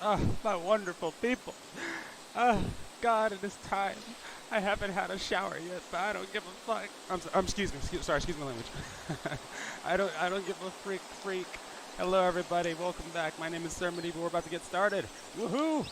Ah, my wonderful people. Ah, God, it is time. I haven't had a shower yet, but I don't give a fuck. Excuse my language. I don't give a freak. Hello, everybody. Welcome back. My name is Sir Medieval. We're about to get started. Woohoo!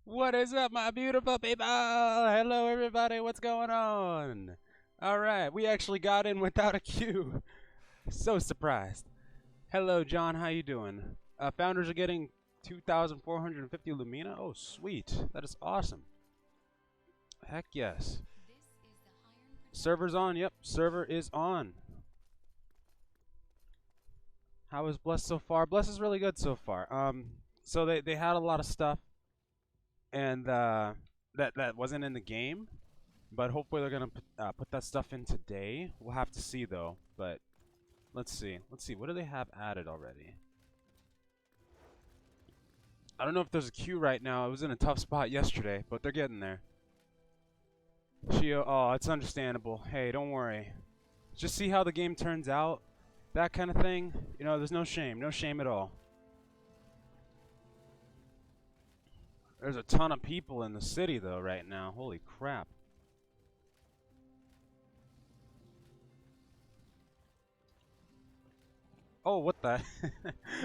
What is up, my beautiful people? Hello, everybody. What's going on? All right, we actually got in without a queue. So surprised. Hello, John. How you doing? Founders are getting 2,450 Lumina. Oh, sweet. That is awesome. Heck yes. Server's on. Yep, server is on. How is Bless so far? Bless is really good so far. So they had a lot of stuff, and that wasn't in the game, but hopefully they're gonna put that stuff in today. We'll have to see though. But let's see. What do they have added already? I don't know if there's a queue right now. It was in a tough spot yesterday, but they're getting there. Shio, oh, it's understandable. Hey, don't worry. Just see how the game turns out. That kind of thing. You know, there's no shame at all. There's a ton of people in the city though right now. Holy crap. Oh, what the?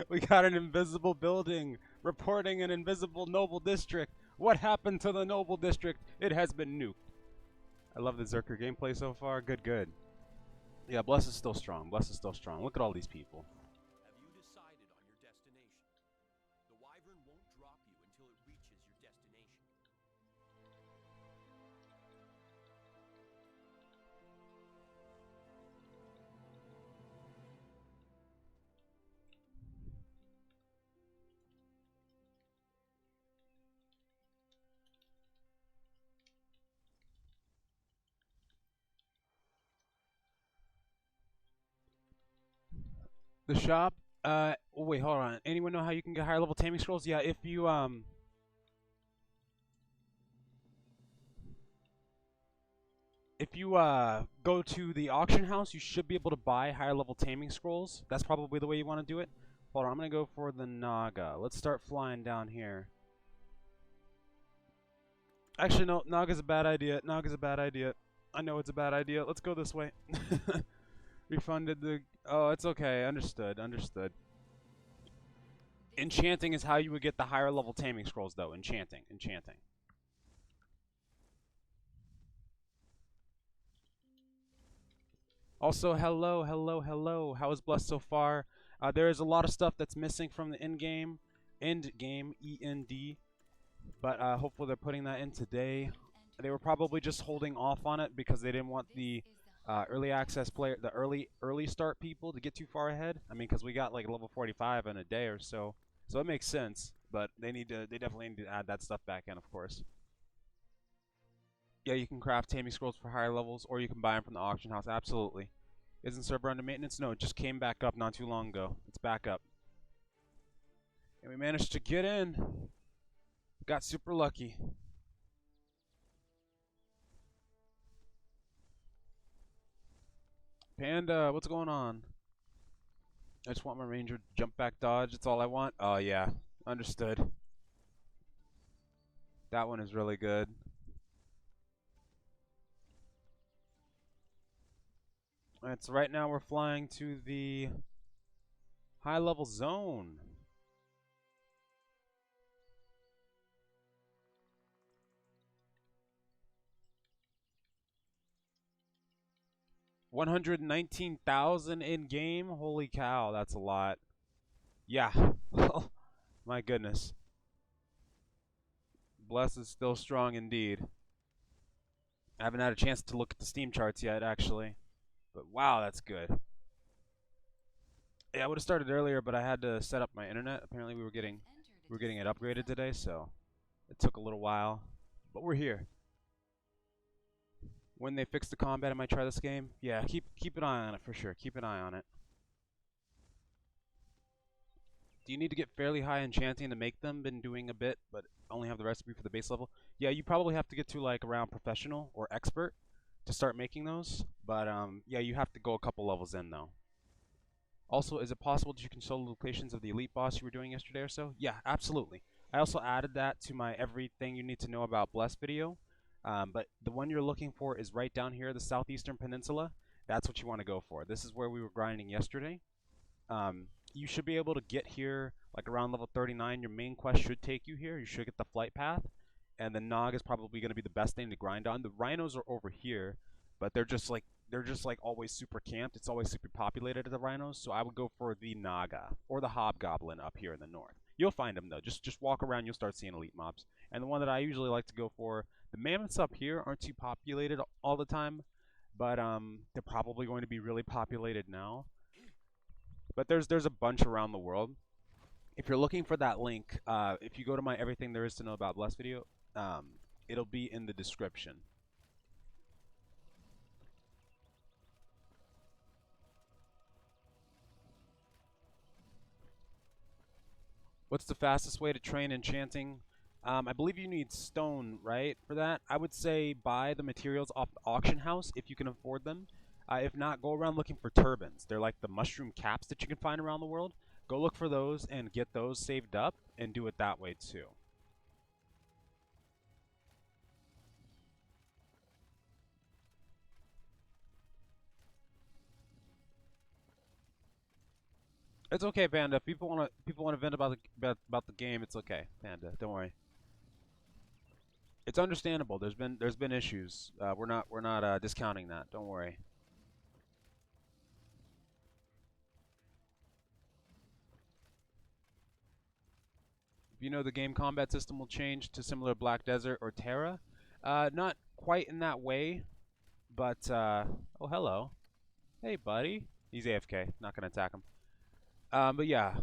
We got an invisible building reporting an invisible noble district. What happened to the noble district? It has been nuked. I love the Zerker gameplay so far. Good. Yeah, Bless is still strong. Look at all these people. Have you decided on your destination? The Wyvern won't drop you until it reaches your destination. The shop. Oh, wait, hold on. Anyone know how you can get higher level taming scrolls? Yeah, if you go to the auction house, you should be able to buy higher level taming scrolls. That's probably the way you want to do it. Hold on, I'm gonna go for the Naga. Let's start flying down here. Actually, no, Naga's a bad idea. I know it's a bad idea. Let's go this way. Refunded the... Oh, it's okay. Understood. Enchanting is how you would get the higher level taming scrolls, though. Enchanting. Also, hello. How is Blessed so far? There is a lot of stuff that's missing from the Endgame, END, but hopefully they're putting that in today. They were probably just holding off on it because they didn't want the early access player, the early start people to get too far ahead. I mean, because we got like level 45 in a day or so, so it makes sense. But they definitely need to add that stuff back in, of course. Yeah, you can craft taming scrolls for higher levels, or you can buy them from the auction house. Absolutely. Isn't server under maintenance? No, it just came back up not too long ago. It's back up. And we managed to get in. Got super lucky. Panda, what's going on? I just want my ranger jump back dodge. That's all I want. Oh, yeah. Understood. That one is really good. Alright, so right now we're flying to the high level zone. $119,000 in game. Holy cow, that's a lot. Yeah. My goodness. Bless is still strong indeed. I haven't had a chance to look at the Steam charts yet, actually. But wow, that's good. Yeah, I would have started earlier, but I had to set up my internet. Apparently we were getting it upgraded today, so it took a little while. But we're here. When they fix the combat, I might try this game. Yeah, keep an eye on it for sure. Keep an eye on it. Do you need to get fairly high enchanting to make them? Been doing a bit, but only have the recipe for the base level. Yeah, you probably have to get to like around professional or expert to start making those. But yeah, you have to go a couple levels in though. Also, is it possible that you can show the locations of the elite boss you were doing yesterday or so? Yeah, absolutely. I also added that to my everything you need to know about Bless video. But the one you're looking for is right down here, the southeastern peninsula. That's what you want to go for. This is where we were grinding yesterday. You should be able to get here like around level 39. Your main quest should take you here. You should get the flight path. And the Nog is probably going to be the best thing to grind on. The rhinos are over here, but they're just like always super camped. It's always super populated at the rhinos, so I would go for the Naga or the Hobgoblin up here in the north. You'll find them though. Just walk around, you'll start seeing elite mobs. And the one that I usually like to go for, the mammoths up here aren't too populated all the time, but they're probably going to be really populated now. But there's a bunch around the world. If you're looking for that link, if you go to my Everything There Is to Know About Bless video, it'll be in the description. What's the fastest way to train enchanting? I believe you need stone, right, for that. I would say buy the materials off the auction house if you can afford them. If not, go around looking for turbans. They're like the mushroom caps that you can find around the world. Go look for those and get those saved up and do it that way too. It's okay, Panda. If people wanna vent about the game. It's okay, Panda. Don't worry. It's understandable. There's been issues. We're not discounting that. Don't worry. If you know the game combat system will change to similar Black Desert or Terra, not quite in that way, but oh hello, hey buddy. He's AFK. Not gonna attack him. But yeah,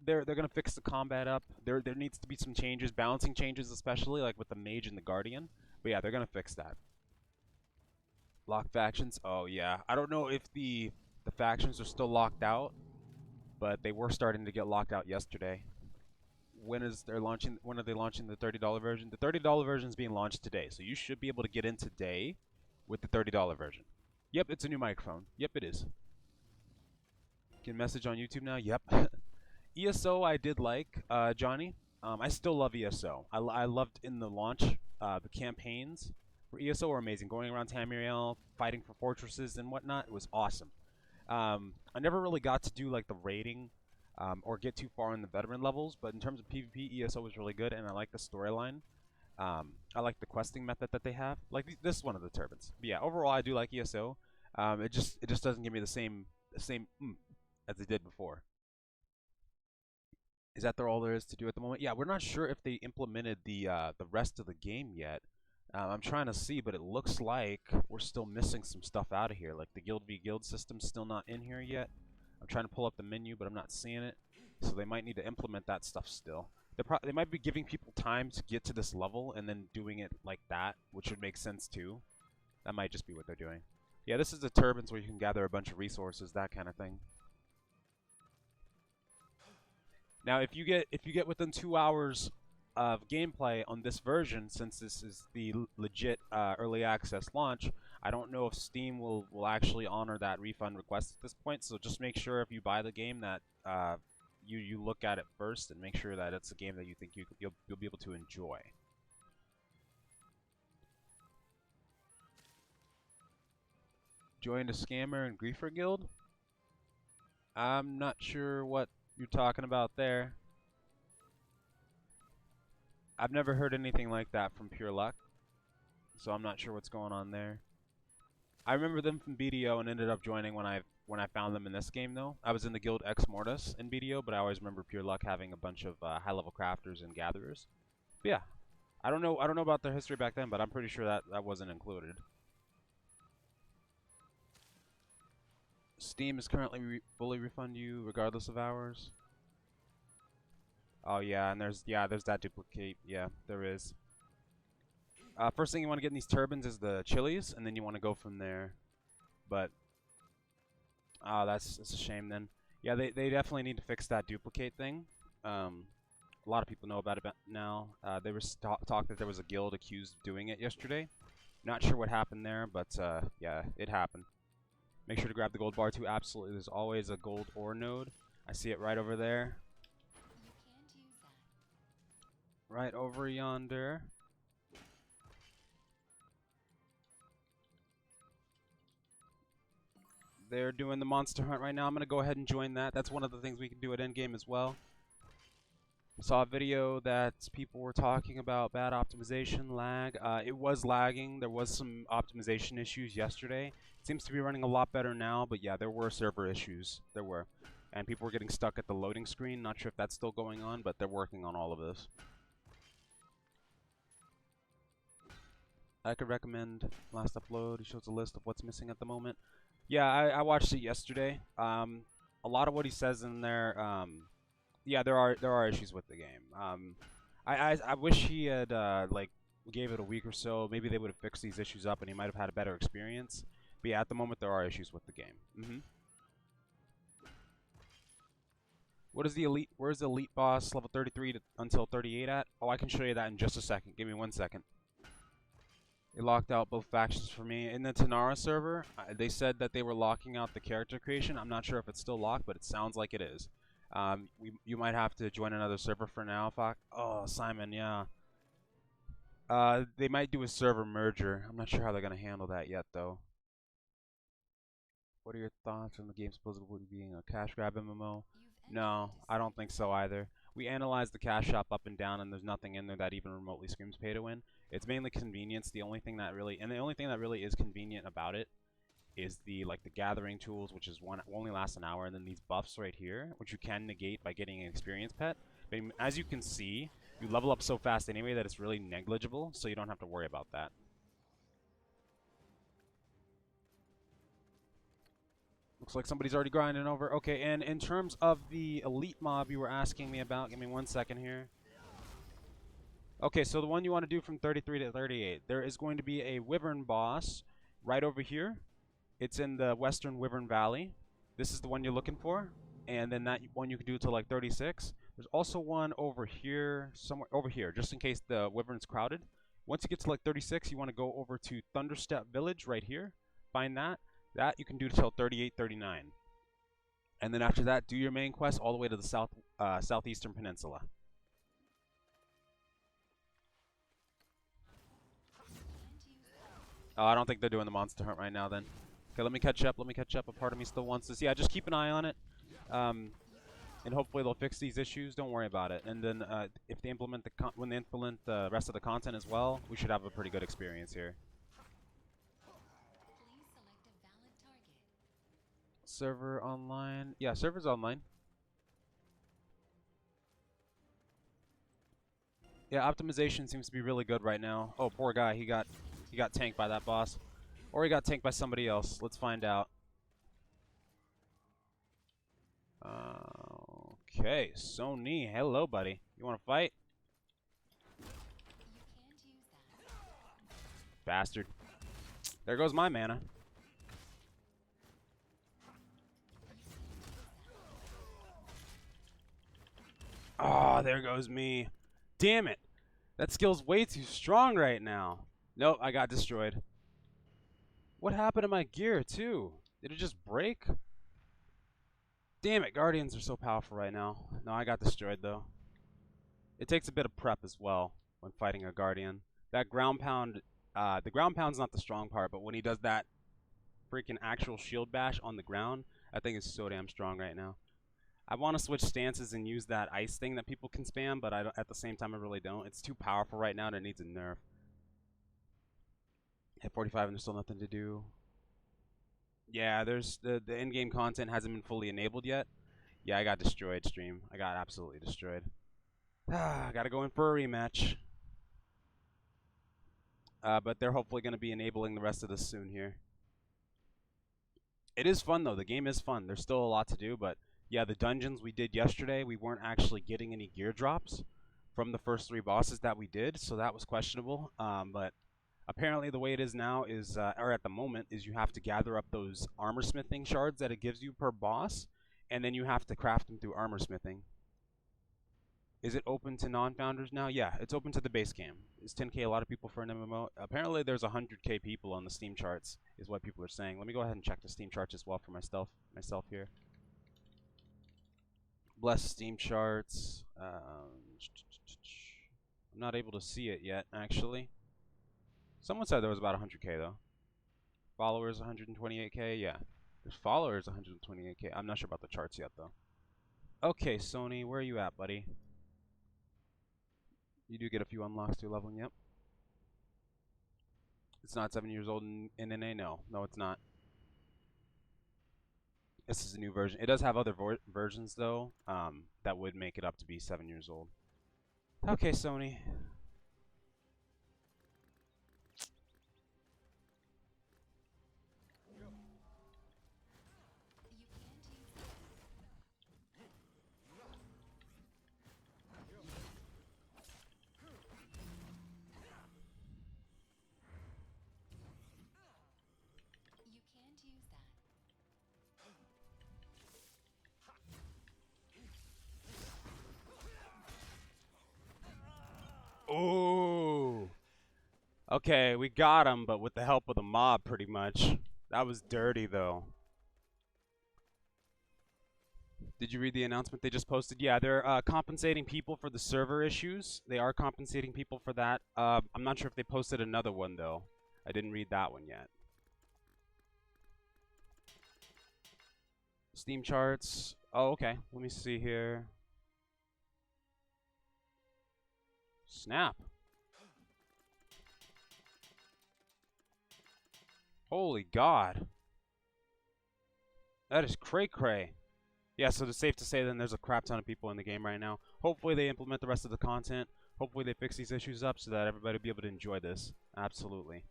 they're gonna fix the combat up. There needs to be some changes, balancing changes, especially like with the Mage and the Guardian. But yeah, they're gonna fix that. Lock factions. Oh yeah, I don't know if the factions are still locked out, but they were starting to get locked out yesterday. When are they launching the $30 version? The $30 version is being launched today, so you should be able to get in today with the $30 version. Yep, it's a new microphone. Yep, it is. Can message on YouTube now? Yep. ESO I did like, Johnny. I still love ESO. I loved in the launch, the campaigns for ESO were amazing. Going around Tamriel, fighting for fortresses and whatnot, it was awesome. I never really got to do like the raiding or get too far in the veteran levels, but in terms of PvP, ESO was really good, and I like the storyline. I like the questing method that they have. Like this is one of the turbans. But yeah, overall I do like ESO. It just doesn't give me the same as it did before. Is that all there is to do at the moment? Yeah, we're not sure if they implemented the rest of the game yet. I'm trying to see, but it looks like we're still missing some stuff out of here. Like the Guild v Guild system's still not in here yet. I'm trying to pull up the menu, but I'm not seeing it. So they might need to implement that stuff still. They might be giving people time to get to this level and then doing it like that, which would make sense too. That might just be what they're doing. Yeah, this is the turbans where you can gather a bunch of resources, that kind of thing. Now, if you get within 2 hours of gameplay on this version, since this is the legit early access launch, I don't know if Steam will actually honor that refund request at this point. So just make sure if you buy the game that you look at it first and make sure that it's a game that you think you'll be able to enjoy. Joined a scammer and griefer guild? I'm not sure what you're talking about there. I've never heard anything like that from Pure Luck, so I'm not sure what's going on there. I remember them from BDO and ended up joining when I found them in this game though. I was in the Guild Ex Mortis in BDO, but I always remember Pure Luck having a bunch of high-level crafters and gatherers. But yeah, I don't know about their history back then, but I'm pretty sure that wasn't included. Steam is currently fully refund you regardless of hours. Oh yeah, and there's that duplicate. Yeah, there is. First thing you want to get in these turbines is the chilies, and then you want to go from there. But that's a shame then. Yeah, they definitely need to fix that duplicate thing. A lot of people know about it now. There was talk that there was a guild accused of doing it yesterday. Not sure what happened there, but yeah, it happened. Make sure to grab the gold bar too. Absolutely, there's always a gold ore node. I see it right over there. Right over yonder. They're doing the monster hunt right now. I'm going to go ahead and join that. That's one of the things we can do at Endgame as well. Saw a video that people were talking about bad optimization, lag. It was lagging. There was some optimization issues yesterday. It seems to be running a lot better now, but yeah, there were server issues. There were. And people were getting stuck at the loading screen. Not sure if that's still going on, but they're working on all of this. I could recommend last upload. He shows a list of what's missing at the moment. Yeah, I watched it yesterday. A lot of what he says in there, yeah, there are issues with the game. I wish he had like gave it a week or so. Maybe they would have fixed these issues up, and he might have had a better experience. But yeah, at the moment there are issues with the game. What is the elite? Where's the elite boss level 33 until 38 at? Oh, I can show you that in just a second. Give me 1 second. They locked out both factions for me. In the Tanara server, they said that they were locking out the character creation. I'm not sure if it's still locked, but it sounds like it is. You might have to join another server for now. Oh, Simon, yeah. They might do a server merger. I'm not sure how they're going to handle that yet, though. What are your thoughts on the game supposedly being a cash grab MMO? No, I don't think so either. We analyzed the cash shop up and down, and there's nothing in there that even remotely screams pay to win. It's mainly convenience. The only thing that really is convenient about it is the gathering tools, which is only lasts an hour, and then these buffs right here, which you can negate by getting an experience pet. But as you can see, you level up so fast anyway that it's really negligible, so you don't have to worry about that. Looks like somebody's already grinding over. Okay, and in terms of the elite mob you were asking me about, give me 1 second here. Okay, so the one you want to do from 33 to 38, there is going to be a wyvern boss right over here. It's in the western Wyvern Valley. This is the one you're looking for, and then that one you can do to like 36. There's also one over here, somewhere over here, just in case the Wyvern's crowded. Once you get to like 36, you want to go over to Thunderstep Village right here. Find that. That you can do till 38, 39. And then after that, do your main quest all the way to the southeastern peninsula. Oh, I don't think they're doing the monster hunt right now then. Okay, let me catch up. A part of me still wants this. Yeah, just keep an eye on it. And hopefully they'll fix these issues. Don't worry about it. And then if they implement when they implement the rest of the content as well, we should have a pretty good experience here. Server online. Yeah, server's online. Yeah, optimization seems to be really good right now. Oh, poor guy. He got tanked by that boss. Or he got tanked by somebody else. Let's find out. Okay, Sony. Hello, buddy. You want to fight? Bastard. There goes my mana. Oh, there goes me. Damn it. That skill's way too strong right now. Nope, I got destroyed. What happened to my gear, too? Did it just break? Damn it, Guardians are so powerful right now. No, I got destroyed, though. It takes a bit of prep as well when fighting a Guardian. That ground pound, the ground pound's not the strong part, but when he does that freaking actual shield bash on the ground, I think it's so damn strong right now. I want to switch stances and use that ice thing that people can spam, but at the same time I really don't. It's too powerful right now and it needs a nerf. Hit 45 and there's still nothing to do. Yeah, there's the in-game content hasn't been fully enabled yet. Yeah, I got destroyed, stream. I got absolutely destroyed. I gotta go in for a rematch. But they're hopefully going to be enabling the rest of this soon here. It is fun, though. The game is fun. There's still a lot to do, but yeah, the dungeons we did yesterday, we weren't actually getting any gear drops from the first 3 bosses that we did, so that was questionable. But Apparently, the way it is now is, or at the moment, is you have to gather up those armor smithing shards that it gives you per boss, and then you have to craft them through armor smithing. Is it open to non-founders now? Yeah, it's open to the base game. Is 10K a lot of people for an MMO? Apparently, there's 100K people on the Steam charts, is what people are saying. Let me go ahead and check the Steam charts as well for myself here. Bless Steam charts. I'm not able to see it yet, actually. Someone said there was about 100K though. Followers 128K. Yeah, there's followers 128K. I'm not sure about the charts yet though. Okay, Sony, where are you at, buddy? You do get a few unlocks through leveling. Yep. It's not 7 years old in NA. No, it's not. This is a new version. It does have other versions though. That would make it up to be 7 years old. Okay, Sony. Ooh. Okay, we got him, but with the help of the mob, pretty much. That was dirty, though. Did you read the announcement they just posted? Yeah, they're compensating people for the server issues. They are compensating people for that. I'm not sure if they posted another one, though. I didn't read that one yet. Steam charts. Oh, okay. Let me see here. Snap. Holy God. That is cray-cray. Yeah, so it's safe to say then there's a crap ton of people in the game right now. Hopefully they implement the rest of the content. Hopefully they fix these issues up so that everybody will be able to enjoy this. Absolutely.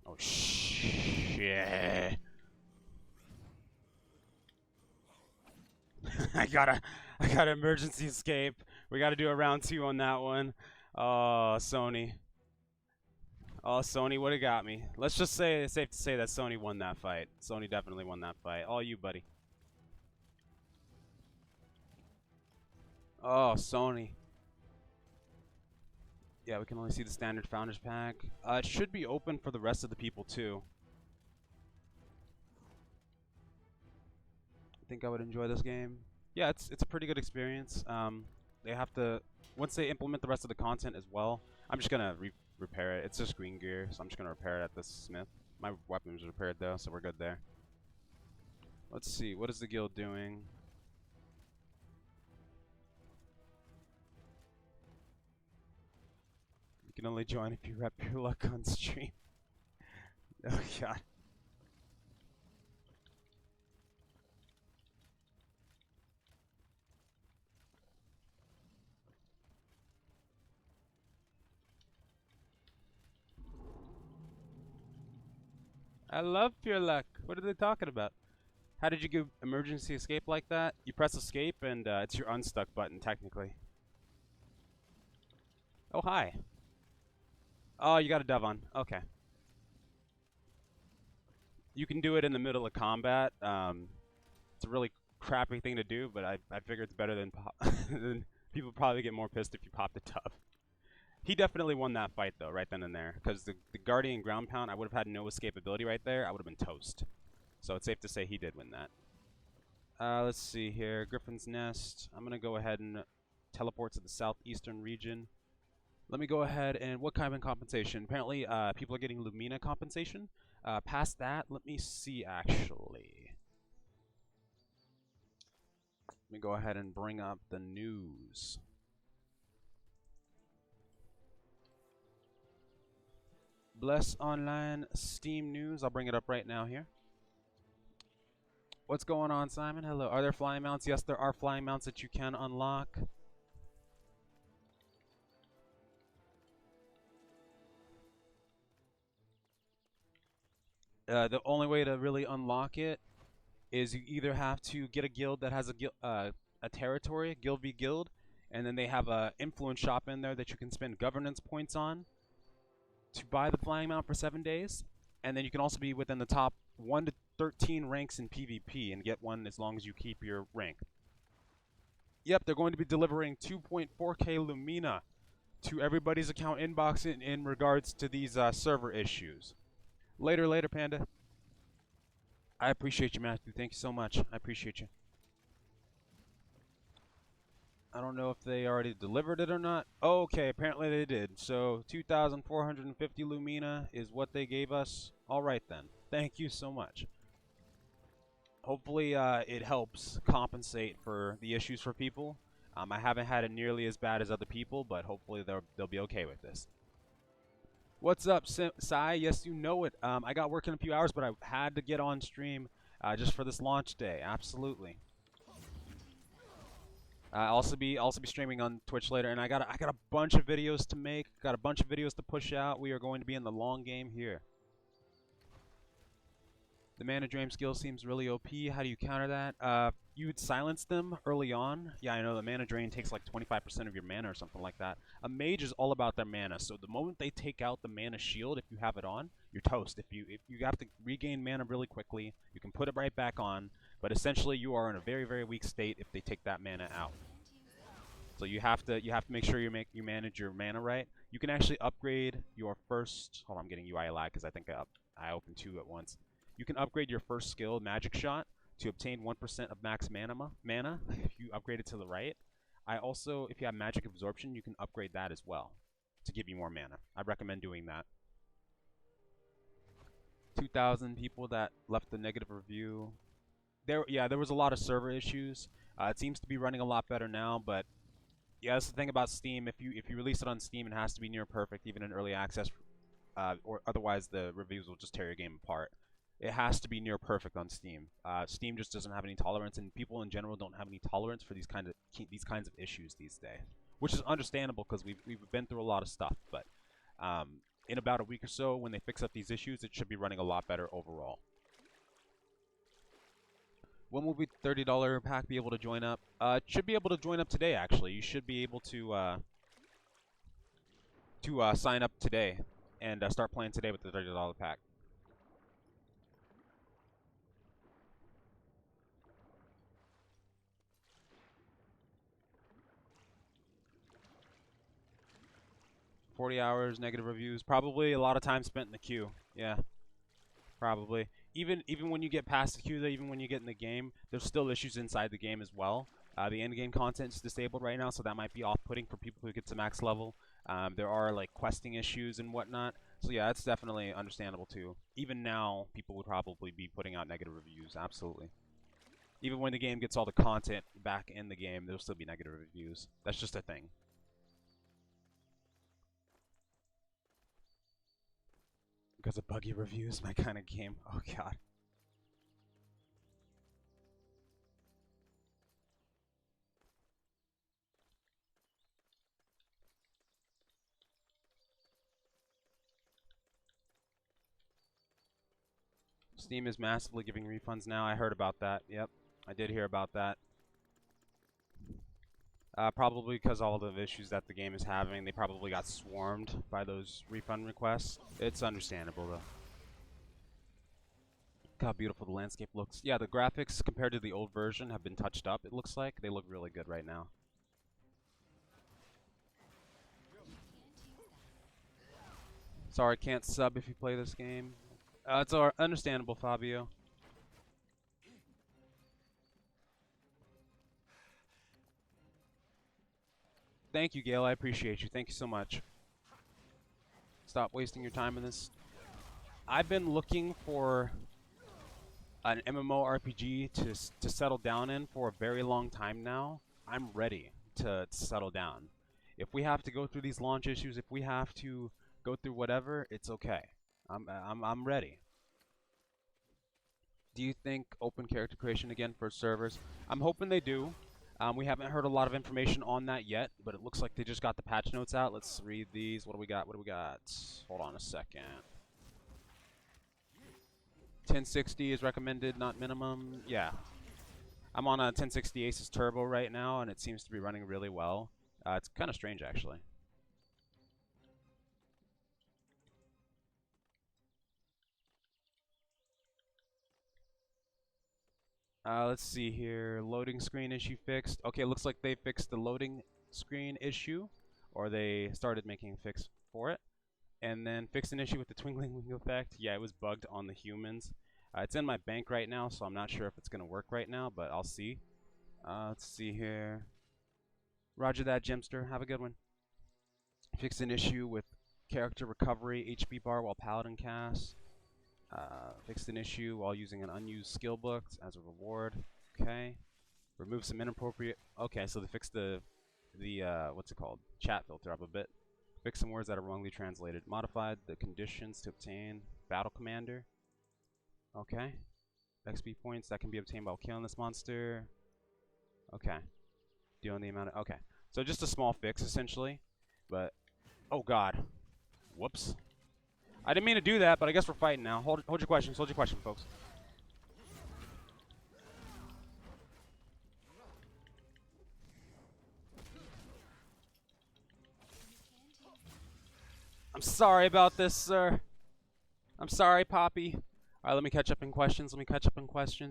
Oh, shit. I gotta emergency escape. We gotta do a round 2 on that one. Oh, Sony. Oh, Sony would have got me. Let's just say it's safe to say that Sony won that fight. Sony definitely won that fight. All you, buddy. Oh, Sony. Yeah, we can only see the standard Founders Pack. It should be open for the rest of the people, too. I think I would enjoy this game. Yeah, it's a pretty good experience. They have to, once they implement the rest of the content as well, I'm just going to repair it. It's just green gear, so I'm just going to repair it at this smith. My weapon was repaired, though, so we're good there. Let's see. What is the guild doing? You can only join if you rep your luck on stream. Oh, God. I love pure luck. What are they talking about? How did you give emergency escape like that? You press escape and it's your unstuck button, technically. Oh, hi. Oh, you got a dove on. Okay. You can do it in the middle of combat. It's a really crappy thing to do, but I figure it's better than than people probably get more pissed if you pop the dove. He definitely won that fight, though, right then and there. Because the Guardian ground pound, I would have had no escapability right there. I would have been toast. So it's safe to say he did win that. Let's see here. Griffin's Nest. I'm going to go ahead and teleport to the southeastern region. Let me go ahead and what kind of compensation? Apparently, people are getting Lumina compensation. Past that, let me see, actually. Let me go ahead and bring up the news. Bless Online Steam News. I'll bring it up right now here. What's going on, Simon? Hello. Are there flying mounts? Yes, there are flying mounts that you can unlock. The only way to really unlock it is you either have to get a guild that has a a territory, guild v guild, and then they have a influence shop in there that you can spend governance points on to buy the flying mount for 7 days. And then you can also be within the top 1 to 13 ranks in PvP and get one as long as you keep your rank. Yep, they're going to be delivering 2.4k Lumina to everybody's account inbox in regards to these server issues. Later, Panda. I appreciate you, Matthew. Thank you so much. I appreciate you. I don't know if they already delivered it or not. Okay, apparently they did. So 2,450 Lumina is what they gave us. All right then. Thank you so much. Hopefully it helps compensate for the issues for people. I haven't had it nearly as bad as other people, but hopefully they'll be okay with this. What's up, Sai? Yes, you know it. I got work in a few hours, but I had to get on stream just for this launch day. Absolutely. I'll also be streaming on Twitch later, and I got a bunch of videos to make. Got a bunch of videos to push out. We are going to be in the long game here. The mana drain skill seems really OP. How do you counter that? You would silence them early on. Yeah, I know the mana drain takes like 25% of your mana or something like that. A mage is all about their mana, so the moment they take out the mana shield, if you have it on, you're toast. If you have to regain mana really quickly, you can put it right back on, but essentially you are in a very, very weak state if they take that mana out. So you have to make sure you manage your mana right. You can actually upgrade your first. Hold on, I'm getting UI lag because I think I opened 2 at once. You can upgrade your first skill, Magic Shot, to obtain 1% of max mana if you upgrade it to the right. I also, if you have Magic Absorption, you can upgrade that as well to give you more mana. I recommend doing that. 2,000 people that left the negative review. There was a lot of server issues. It seems to be running a lot better now, but yeah, that's the thing about Steam. If you release it on Steam, it has to be near perfect, even in early access, or otherwise the reviews will just tear your game apart. It has to be near perfect on Steam. Steam just doesn't have any tolerance, and people in general don't have any tolerance for these kinds of issues these days, which is understandable because we've been through a lot of stuff. But in about a week or so, when they fix up these issues, it should be running a lot better overall. When will the $30 pack be able to join up? It should be able to join up today. Actually, you should be able to sign up today and start playing today with the $30 pack. $40 hours, negative reviews, probably a lot of time spent in the queue. Yeah, probably. Even when you get past the queue, even when you get in the game, there's still issues inside the game as well. The endgame content is disabled right now, so that might be off-putting for people who get to max level. There are like questing issues and whatnot. So yeah, it's definitely understandable too. Even now, people would probably be putting out negative reviews. Absolutely. Even when the game gets all the content back in the game, there'll still be negative reviews. That's just a thing. Because of buggy reviews, my kind of game. Oh god. Steam is massively giving refunds now. I heard about that. Yep, I did hear about that. Probably because all the issues that the game is having, they probably got swarmed by those refund requests. It's understandable though. Look how beautiful the landscape looks. Yeah, the graphics compared to the old version have been touched up, it looks like. They look really good right now. Sorry, can't sub if you play this game. It's understandable, Fabio. Thank you, Gail. I appreciate you. Thank you so much. Stop wasting your time in this. I've been looking for an MMORPG to settle down in for a very long time now. I'm ready to settle down. If we have to go through these launch issues, if we have to go through whatever, it's okay. I'm ready. Do you think open character creation again for servers? I'm hoping they do. We haven't heard a lot of information on that yet, but it looks like they just got the patch notes out. Let's read these. What do we got? What do we got? Hold on a second. 1060 is recommended, not minimum. Yeah. I'm on a 1060 Asus Turbo right now, and it seems to be running really well. It's kind of strange, actually. Let's see here. Loading screen issue fixed. Okay, looks like they fixed the loading screen issue, or they started making a fix for it. And then fixed an issue with the twinkling wing effect. Yeah, it was bugged on the humans. It's in my bank right now, so I'm not sure if it's going to work right now, but I'll see. Let's see here. Roger that, Gemster. Have a good one. Fixed an issue with character recovery HP bar while paladin casts. Fixed an issue while using an unused skill book as a reward. Okay. Remove some inappropriate. Okay, so they fixed the what's it called? Chat filter up a bit. Fix some words that are wrongly translated. Modified the conditions to obtain battle commander. Okay. XP points that can be obtained while killing this monster. Okay. Dealing the amount of. Okay. So just a small fix essentially, but oh god. Whoops. I didn't mean to do that, but I guess we're fighting now. Hold your questions. Hold your question, folks. I'm sorry about this, sir. I'm sorry, Poppy. Alright, let me catch up in questions.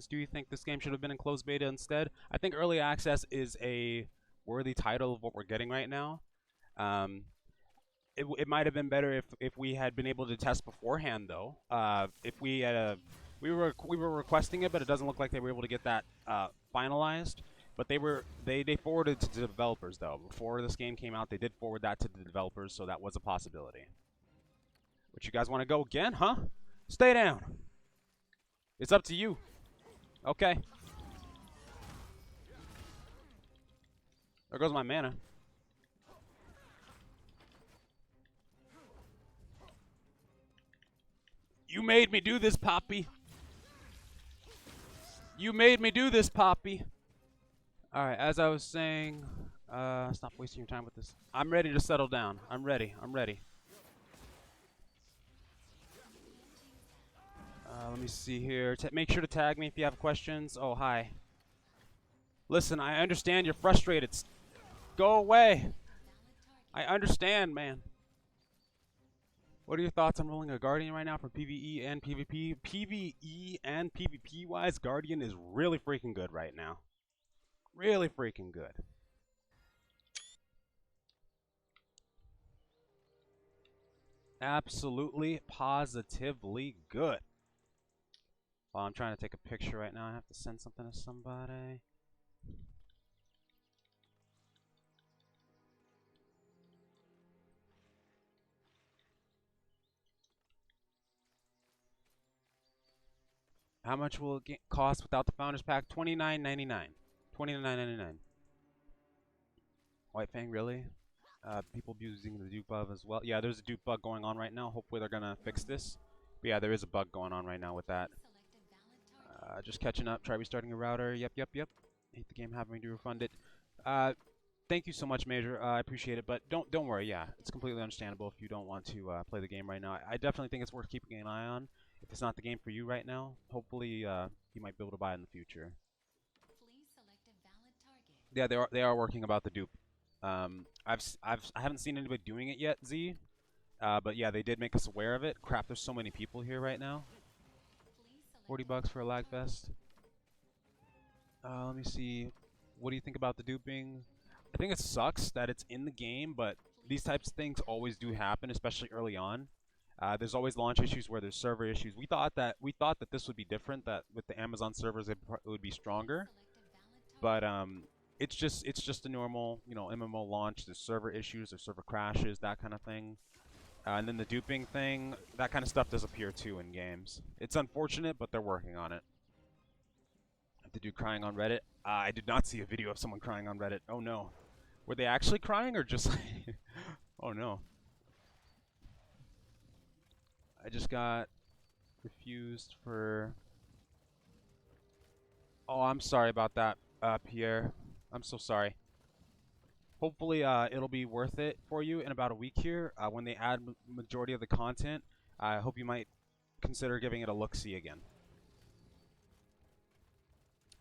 Do you think this game should have been in closed beta instead? I think early access is a worthy title of what we're getting right now. It might have been better if we had been able to test beforehand, though. If we had we were requesting it, but it doesn't look like they were able to get that finalized. But they forwarded it to the developers, though. Before this game came out, they did forward that to the developers, so that was a possibility. But you guys want to go again, huh? Stay down. It's up to you. Okay. There goes my mana. You made me do this, Poppy. You made me do this, Poppy. Alright, as I was saying, stop wasting your time with this. I'm ready to settle down. I'm ready. Let me see here. Make sure to tag me if you have questions. Oh, hi. Listen, I understand you're frustrated. Go away. I understand, man. What are your thoughts on rolling a Guardian right now for PvE and PvP? PvE and PvP wise, Guardian is really freaking good right now. Really freaking good. Absolutely, positively good. Well, I'm trying to take a picture right now. I have to send something to somebody. How much will it cost without the Founders Pack? $29.99. $29.99. White Fang, really? People using the dupe bug as well. Yeah, there's a dupe bug going on right now. Hopefully they're gonna fix this. But yeah, there is a bug going on right now with that. Just catching up. Try restarting your router. Yep. Hate the game having to refund it. Thank you so much, Major. I appreciate it, but don't worry. Yeah, it's completely understandable if you don't want to play the game right now. I definitely think it's worth keeping an eye on. If it's not the game for you right now, hopefully you might be able to buy it in the future. Yeah, they are working about the dupe. I haven't seen anybody doing it yet, Z. But yeah, they did make us aware of it. Crap, there's so many people here right now. $40 for a lag vest. Let me see. What do you think about the duping? I think it sucks that it's in the game, but these types of things always do happen, especially early on. There's always launch issues where there's server issues. We thought that this would be different. That with the Amazon servers it would be stronger, but it's just a normal MMO launch. There's server issues, there's server crashes, that kind of thing. And then the duping thing, that kind of stuff does appear too in games. It's unfortunate, but they're working on it. The dude crying on Reddit. I did not see a video of someone crying on Reddit. Oh no. Were they actually crying or just like... Oh no. I just got refused for... Oh, I'm sorry about that, Pierre. I'm so sorry. Hopefully it'll be worth it for you in about a week here when they add majority of the content. I hope you might consider giving it a look-see again.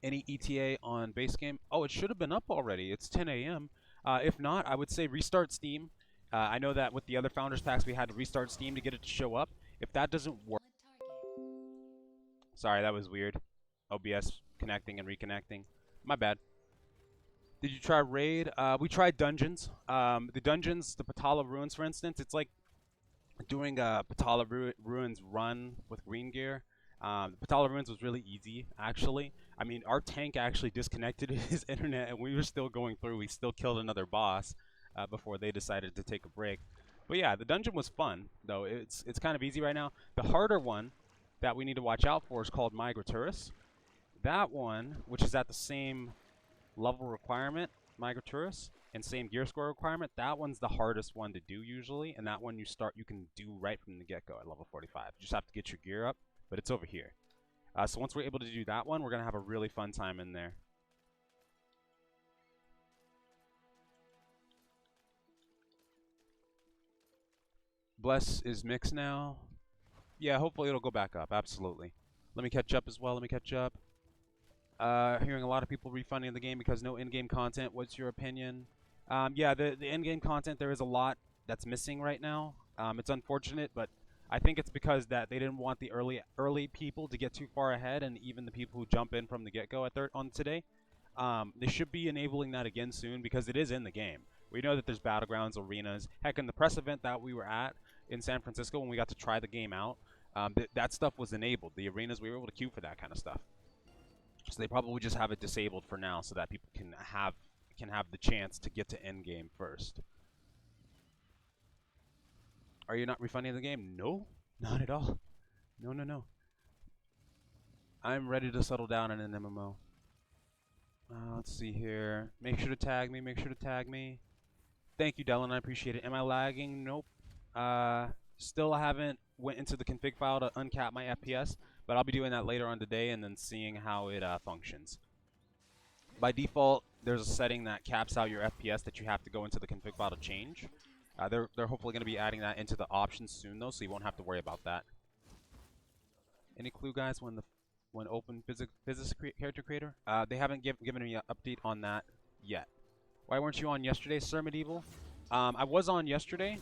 Any ETA on base game? Oh, it should have been up already. It's 10 a.m. If not, I would say restart Steam. I know that with the other Founders Packs, we had to restart Steam to get it to show up. If that doesn't work, sorry, that was weird. OBS connecting and reconnecting. My bad. Did you try raid? We tried dungeons. The dungeons, the Patala Ruins, for instance, it's like doing a Patala Ruins run with green gear. The Patala Ruins was really easy, actually. I mean, our tank actually disconnected his internet, and we were still going through. We still killed another boss before they decided to take a break. But yeah, the dungeon was fun, though. It's kind of easy right now. The harder one that we need to watch out for is called Migratourus. That one, which is at the same level requirement, Migratourus, and same gear score requirement, that one's the hardest one to do usually, and that one you can do right from the get-go at level 45. You just have to get your gear up, but it's over here. So once we're able to do that one, we're going to have a really fun time in there. Bless is mixed now. Yeah, hopefully it'll go back up, absolutely. Let me catch up as well, let me catch up. Hearing a lot of people refunding the game because no in-game content. What's your opinion? Yeah, the in-game content, there is a lot that's missing right now. It's unfortunate, but I think it's because that they didn't want the early people to get too far ahead, and even the people who jump in from the get-go on today. They should be enabling that again soon because it is in the game. We know that there's battlegrounds, arenas. Heck, in the press event that we were at in San Francisco when we got to try the game out, that stuff was enabled. The arenas, we were able to queue for that kind of stuff. So they probably just have it disabled for now so that people can have the chance to get to endgame first. Are you not refunding the game? No, not at all. No, no, no. I'm ready to settle down in an MMO. Let's see here. Make sure to tag me. Make sure to tag me. Thank you, Dylan. I appreciate it. Am I lagging? Nope. Still haven't went into the config file to uncap my FPS, but I'll be doing that later on today and then seeing how it functions. By default, there's a setting that caps out your FPS that you have to go into the config file to change. They're hopefully going to be adding that into the options soon, though, so you won't have to worry about that. Any clue, guys, when open physics character creator? They haven't given me an update on that yet. Why weren't you on yesterday, Sir Medieval? I was on yesterday,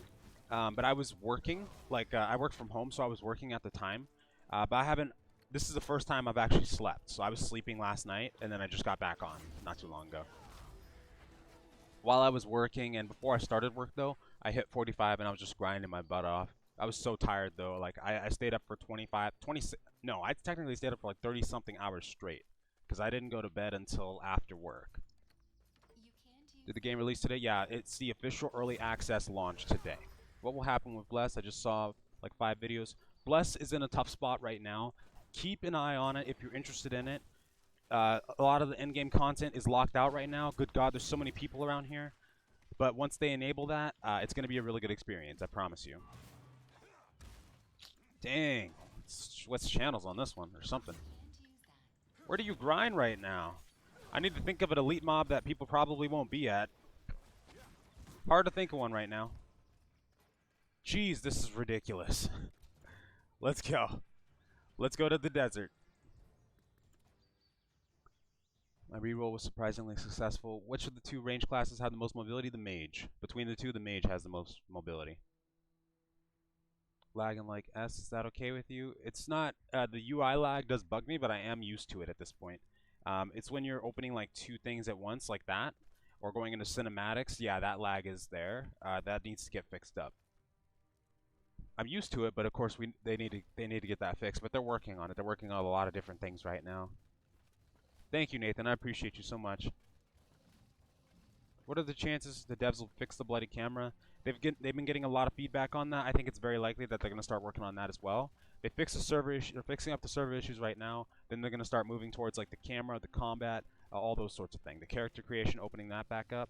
but I was working. I worked from home, so I was working at the time. But I haven't. This is the first time I've actually slept. So I was sleeping last night, and then I just got back on not too long ago. While I was working, and before I started work, though, I hit 45, and I was just grinding my butt off. I was so tired, though. Like, I stayed up for 26. No, I technically stayed up for like 30-something hours straight, because I didn't go to bed until after work. Did the game release today? Yeah, it's the official early access launch today. What will happen with Bless? I just saw like 5 videos. Bless is in a tough spot right now. Keep an eye on it if you're interested in it. A lot of the endgame content is locked out right now. Good God, there's so many people around here. But once they enable that, it's going to be a really good experience, I promise you. Dang. What's channels on this one or something? Where do you grind right now? I need to think of an elite mob that people probably won't be at. Hard to think of one right now. Jeez, this is ridiculous. Let's go. Let's go to the desert. My reroll was surprisingly successful. Which of the 2 range classes have the most mobility? The Mage. Between the 2, the Mage has the most mobility. Lagging like S, is that okay with you? It's not, the UI lag does bug me, but I am used to it at this point. It's when you're opening like 2 things at once like that, or going into cinematics, yeah, that lag is there. That needs to get fixed up. I'm used to it, but of course they need to get that fixed. But they're working on it. They're working on a lot of different things right now. Thank you, Nathan. I appreciate you so much. What are the chances the devs will fix the bloody camera? They've been getting a lot of feedback on that. I think it's very likely that they're going to start working on that as well. They fixed the server issue. They're fixing up the server issues right now. Then they're going to start moving towards like the camera, the combat, all those sorts of things. The character creation, opening that back up,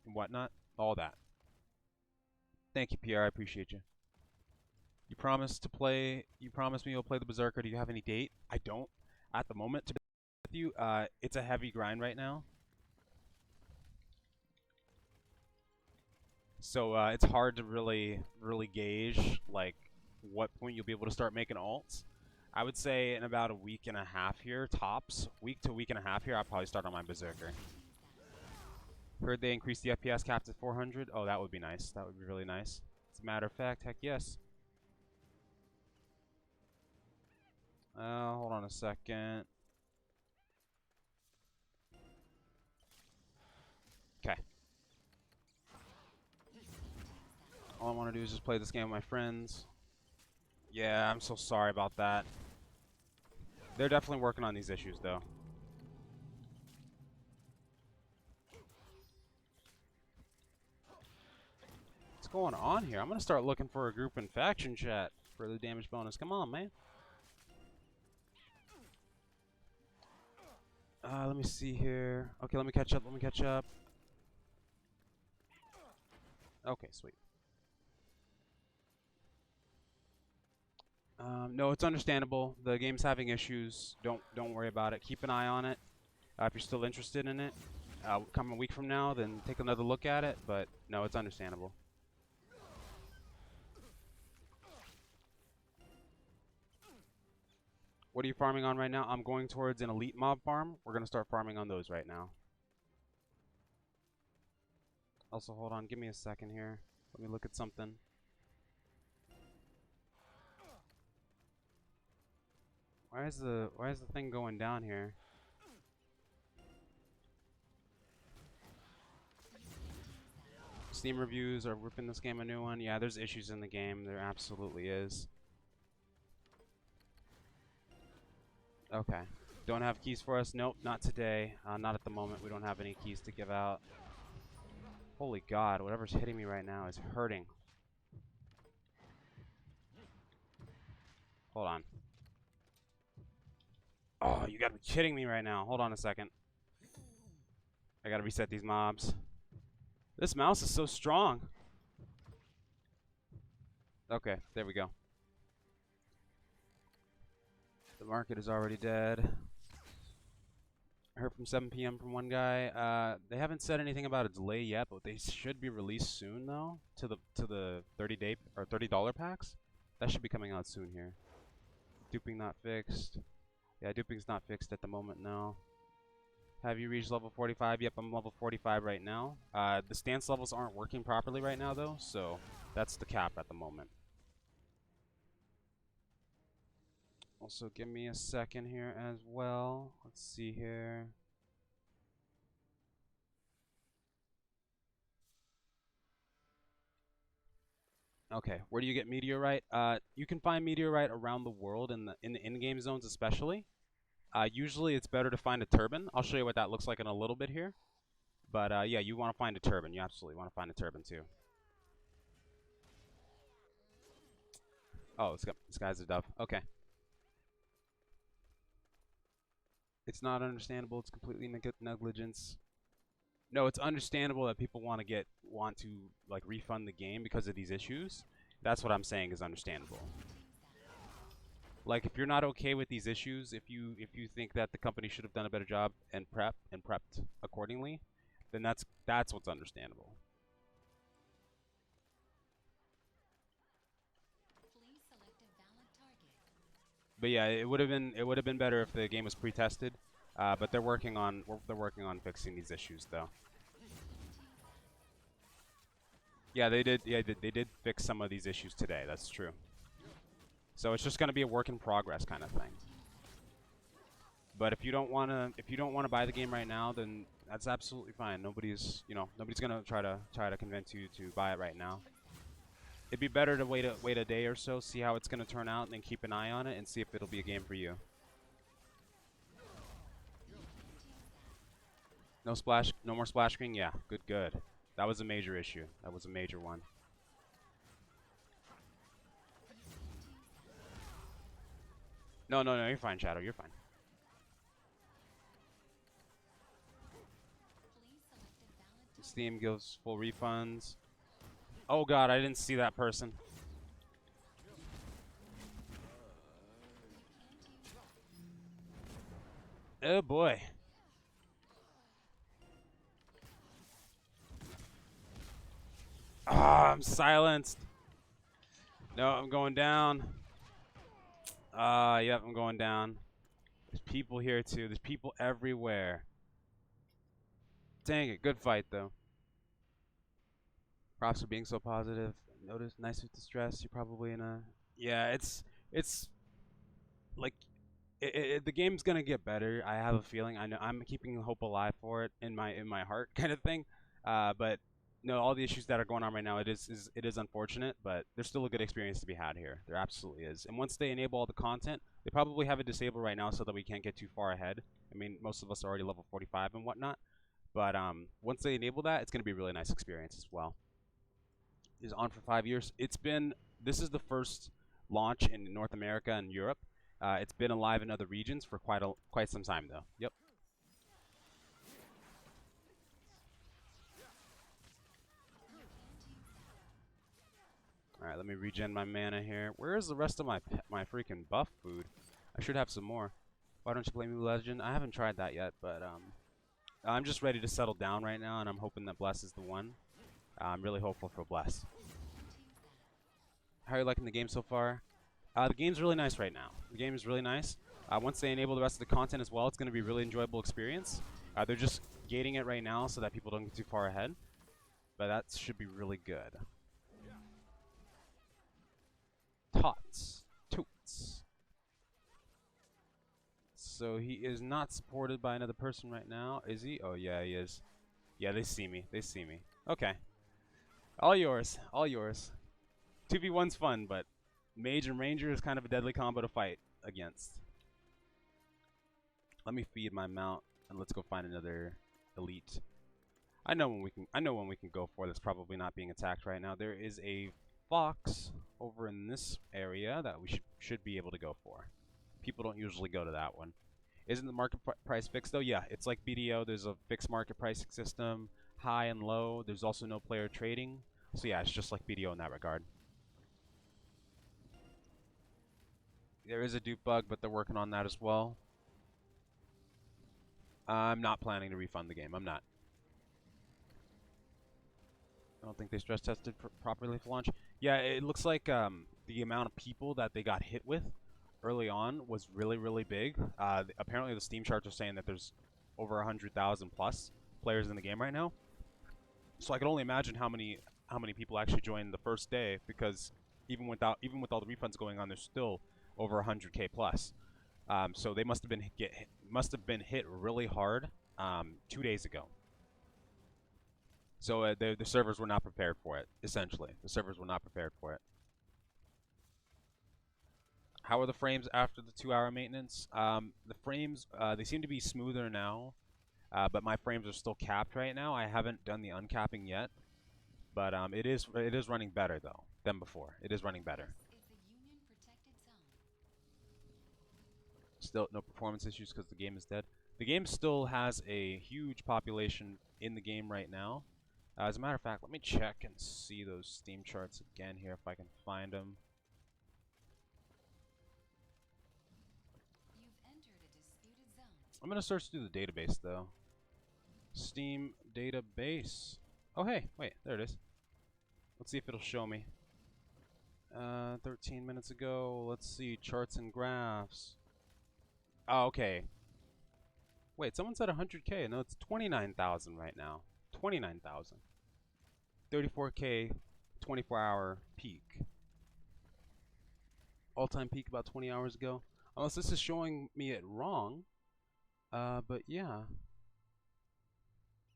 and whatnot. All that. Thank you, PR. I appreciate you. You promised me you'll play the Berserker. Do you have any date? I don't at the moment. To be with you, it's a heavy grind right now. So it's hard to really gauge like what point you'll be able to start making alts. I would say in about a week and a half here, tops. Week to week and a half here, I'll probably start on my Berserker. Heard they increased the FPS cap to 400. Oh, that would be nice. That would be really nice. As a matter of fact, heck yes. Hold on a second. Okay. All I want to do is just play this game with my friends. Yeah, I'm so sorry about that. They're definitely working on these issues, though. What's going on here? I'm going to start looking for a group in faction chat for the damage bonus. Come on, man. Let me see here. Okay, let me catch up. Let me catch up. Okay, sweet. No, it's understandable. The game's having issues. Don't worry about it. Keep an eye on it. If you're still interested in it, come a week from now, then take another look at it. But no, it's understandable. What are you farming on right now? I'm going towards an elite mob farm. We're gonna start farming on those right now. Also, hold on. Give me a second here. Let me look at something. Why is the thing going down here? Steam reviews are ripping this game a new one. Yeah, there's issues in the game. There absolutely is. Okay. Don't have keys for us? Nope, not today. Not at the moment. We don't have any keys to give out. Holy God, whatever's hitting me right now is hurting. Hold on. Oh, you gotta be kidding me right now. Hold on a second. I gotta reset these mobs. This mouse is so strong. Okay, there we go. The market is already dead. I heard from 7 p.m. from one guy. They haven't said anything about a delay yet, but they should be released soon though to the 30-day or $30 packs. That should be coming out soon here. Duping not fixed. Yeah, duping's not fixed at the moment, no. Have you reached level 45? Yep, I'm level 45 right now. The stance levels aren't working properly right now, though, so that's the cap at the moment. Also, give me a second here as well. Let's see here. Okay, where do you get meteorite? You can find meteorite around the world in the in-game zones, especially. Usually, it's better to find a turban. I'll show you what that looks like in a little bit here. But yeah, you want to find a turban. You absolutely want to find a turban too. Oh, this guy's a dove. Okay. It's not understandable. It's completely negligence. No, it's understandable that people want to like refund the game because of these issues. That's what I'm saying is understandable. Like if you're not okay with these issues, if you think that the company should have done a better job and prepped accordingly, then that's what's understandable. But yeah, it would have been better if the game was pre-tested. But they're working on fixing these issues though. Yeah, they did. Yeah, they did fix some of these issues today. That's true. So it's just going to be a work in progress kind of thing. But if you don't want to buy the game right now, then that's absolutely fine. Nobody's going to try to convince you to buy it right now. It'd be better to wait a day or so, see how it's going to turn out, and then keep an eye on it and see if it'll be a game for you. No more splash screen? Yeah, good. That was a major issue. That was a major one. No, you're fine, Shadow. You're fine. Steam gives full refunds. Oh God, I didn't see that person. Oh boy. Ah, I'm silenced. No, I'm going down. Yep, I'm going down. There's people here too. There's people everywhere. Dang it, good fight though. Props for being so positive. Notice, nice with the stress. You're probably in a. Yeah, it's like the game's gonna get better. I have a feeling. I know I'm keeping hope alive for it in my heart, kind of thing. But no, all the issues that are going on right now, it is unfortunate, but there's still a good experience to be had here. There absolutely is. And once they enable all the content, they probably have it disabled right now so that we can't get too far ahead. I mean, most of us are already level 45 and whatnot. But once they enable that, it's gonna be a really nice experience as well. Is on for 5 years. This is the first launch in North America and Europe. It's been alive in other regions for quite some time though. Yep. All right, let me regen my mana here. Where is the rest of my freaking buff food? I should have some more. Why don't you play me Legend? I haven't tried that yet, but I'm just ready to settle down right now, and I'm hoping that Bless is the one. I'm really hopeful for Bless. How are you liking the game so far? The game's really nice right now. The game is really nice. Once they enable the rest of the content as well, it's going to be a really enjoyable experience. They're just gating it right now so that people don't get too far ahead. But that should be really good. Tots. Toots. So he is not supported by another person right now, is he? Oh, yeah, he is. Yeah, they see me. They see me. Okay. All yours. All yours. 2v1's fun, but Mage and Ranger is kind of a deadly combo to fight against. Let me feed my mount and let's go find another elite. I know when we can go for that's probably not being attacked right now. There is a fox over in this area that we should be able to go for. People don't usually go to that one. Isn't the market price fixed though? Yeah, it's like BDO. There's a fixed market pricing system, high and low. There's also no player trading. So yeah, it's just like BDO in that regard. There is a dupe bug, but they're working on that as well. I'm not planning to refund the game. I'm not. I don't think they stress tested properly for launch. Yeah, it looks like the amount of people that they got hit with early on was really big. Apparently, the Steam charts are saying that there's over 100,000 plus players in the game right now. So I can only imagine how many people actually joined the first day, because even with all the refunds going on, there's still over 100K plus. So they must have been hit really hard 2 days ago. So the servers were not prepared for it. Essentially, the servers were not prepared for it. How are the frames after the 2-hour maintenance? The frames they seem to be smoother now, but my frames are still capped right now. I haven't done the uncapping yet, but it is running better though than before. It is running better. Still no performance issues because the game is dead. The game still has a huge population in the game right now. As a matter of fact, let me check and see those Steam charts again here if I can find them. I'm going to search through the database though. Steam database. Oh hey, wait, there it is. Let's see if it'll show me. 13 minutes ago. Let's see, charts and graphs. Oh, okay. Wait, someone said 100K. No, it's 29,000 right now. 29,000. 34K, 24-hour peak. All-time peak about 20 hours ago. Unless this is showing me it wrong. But yeah.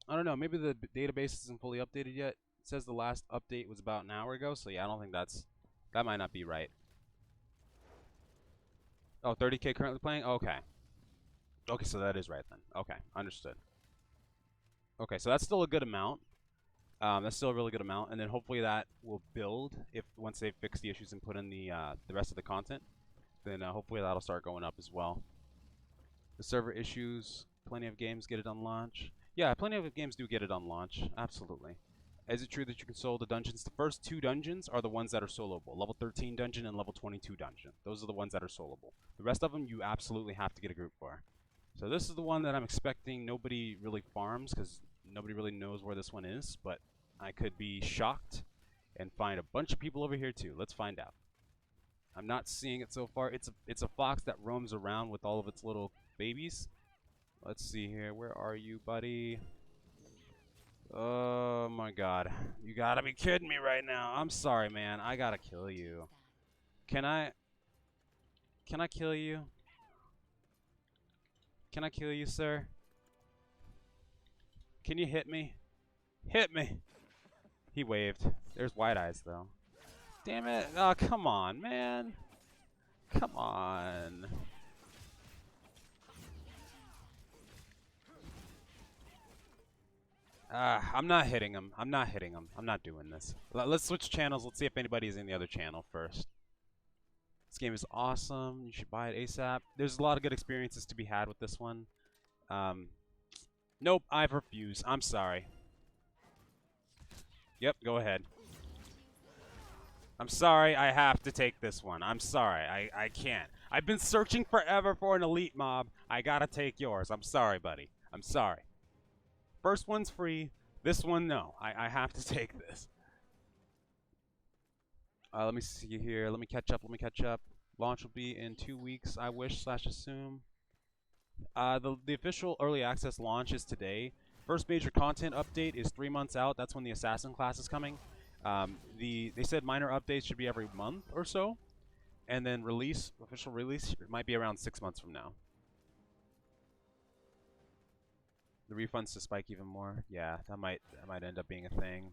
I don't know. Maybe the database isn't fully updated yet. It says the last update was about an hour ago. So yeah, I don't think that might not be right. Oh, 30K currently playing? Okay. Okay, so that is right then. Okay, understood. Okay, so that's still a good amount. That's still a really good amount, and then hopefully that will build if once they fix the issues and put in the rest of the content. Then hopefully that'll start going up as well. The server issues, plenty of games get it on launch. Yeah, plenty of games do get it on launch. Absolutely. Is it true that you can solo the dungeons? The first 2 dungeons are the ones that are soloable. Level 13 dungeon and level 22 dungeon. Those are the ones that are soloable. The rest of them you absolutely have to get a group for. So this is the one that I'm expecting nobody really farms because nobody really knows where this one is, but I could be shocked and find a bunch of people over here too. Let's find out. I'm not seeing it so far. It's a fox that roams around with all of its little babies. Let's see here. Where are you, buddy? Oh my god. You gotta be kidding me right now. I'm sorry, man. I gotta kill you. Can I kill you? Can I kill you, sir? Can you hit me? Hit me! He waved. There's white eyes, though. Damn it. Oh, come on, man. Come on. I'm not hitting him. I'm not hitting him. I'm not doing this. Let's switch channels. Let's see if anybody's in the other channel first. This game is awesome. You should buy it ASAP. There's a lot of good experiences to be had with this one. Nope, I've refused. I'm sorry. Yep, go ahead. I'm sorry, I have to take this one. I'm sorry, I can't. I've been searching forever for an elite mob. I gotta take yours. I'm sorry, buddy. I'm sorry. First one's free. This one, no. I have to take this. Let me see here. Let me catch up. Launch will be in 2 weeks, I wish / assume. The official early access launch is today. First major content update is 3 months out. That's when the assassin class is coming. They said minor updates should be every month or so, and then official release might be around 6 months from now. The refunds to spike even more. Yeah, that might end up being a thing.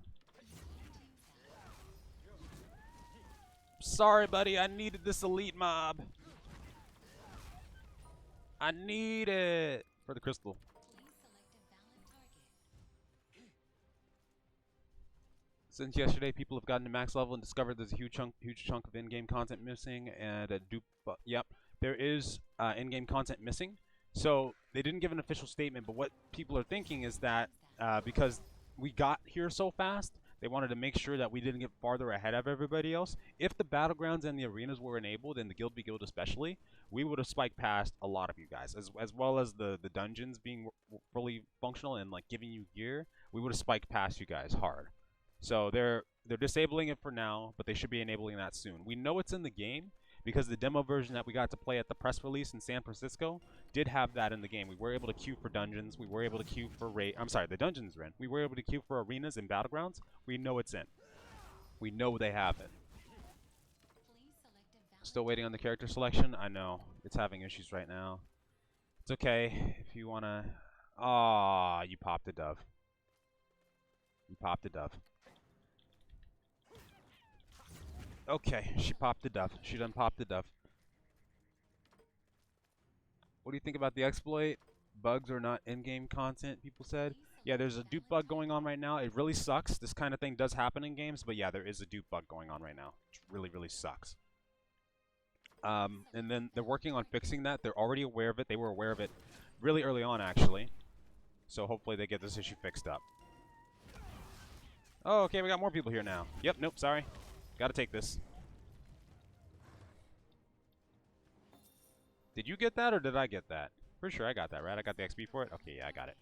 Sorry, buddy. I needed this elite mob. I need it for the crystal. Since yesterday, people have gotten to max level and discovered there's a huge chunk of in-game content missing, and a dupe. Yep, there is in-game content missing. So they didn't give an official statement, but what people are thinking is that because we got here so fast, they wanted to make sure that we didn't get farther ahead of everybody else. If the battlegrounds and the arenas were enabled, and the Guild v Guild especially, we would have spiked past a lot of you guys, as well as the dungeons being fully functional and like giving you gear. We would have spiked past you guys hard. So they're disabling it for now, but they should be enabling that soon. We know it's in the game because the demo version that we got to play at the press release in San Francisco did have that in the game. We were able to queue for dungeons. We were able to queue for the dungeons are in. We were able to queue for arenas and battlegrounds. We know it's in. We know they have it. Still waiting on the character selection. I know it's having issues right now. It's okay if you wanna. Ah, you popped a dove. You popped a dove. Okay, she popped the dove. She done popped the dove. What do you think about the exploit? Bugs are not in-game content, people said. Yeah, there's a dupe bug going on right now. It really sucks. This kind of thing does happen in games, but yeah, there is a dupe bug going on right now. It really, really sucks. And then they're working on fixing that. They're already aware of it. They were aware of it really early on, actually. So hopefully they get this issue fixed up. Oh, okay, we got more people here now. Yep, nope, sorry. Gotta take this. Did you get that or did I get that? Pretty sure I got that, right? I got the XP for it? Okay, yeah, I got it.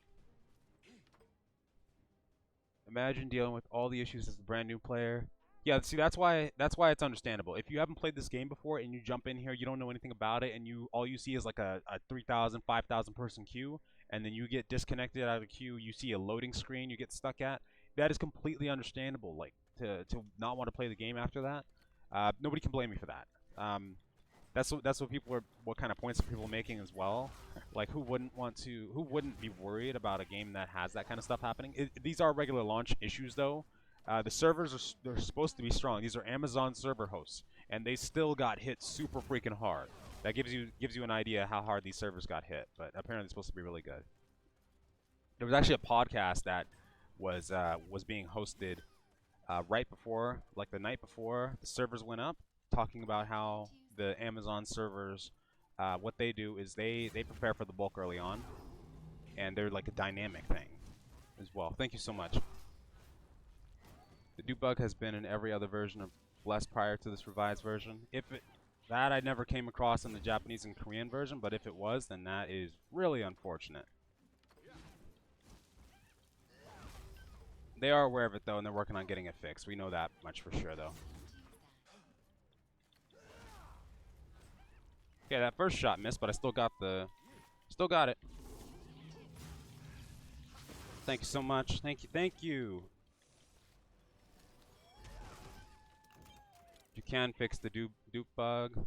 Imagine dealing with all the issues as a brand new player. Yeah, see, that's why it's understandable. If you haven't played this game before and you jump in here, you don't know anything about it, and all you see is like a 3,000, 5,000 person queue, and then you get disconnected out of the queue, you see a loading screen you get stuck at. That is completely understandable. Like to not want to play the game after that. Nobody can blame me for that. That's what kind of points are people making as well. Like who wouldn't be worried about a game that has that kind of stuff happening? These are regular launch issues though. The servers they're supposed to be strong. These are Amazon server hosts, and they still got hit super freaking hard. That gives you an idea how hard these servers got hit. But apparently it's supposed to be really good. There was actually a podcast that was being hosted right before, like the night before the servers went up, talking about how the Amazon servers, what they do is they prepare for the bulk early on, and they're like a dynamic thing as well. Thank you so much. The dupe bug has been in every other version of Bless prior to this revised version. That I never came across in the Japanese and Korean version, but if it was, then that is really unfortunate. They are aware of it though, and they're working on getting it fixed. We know that much for sure though. Okay, that first shot missed, but I still got it. Thank you so much. Thank you, thank you. You can fix the dupe bug.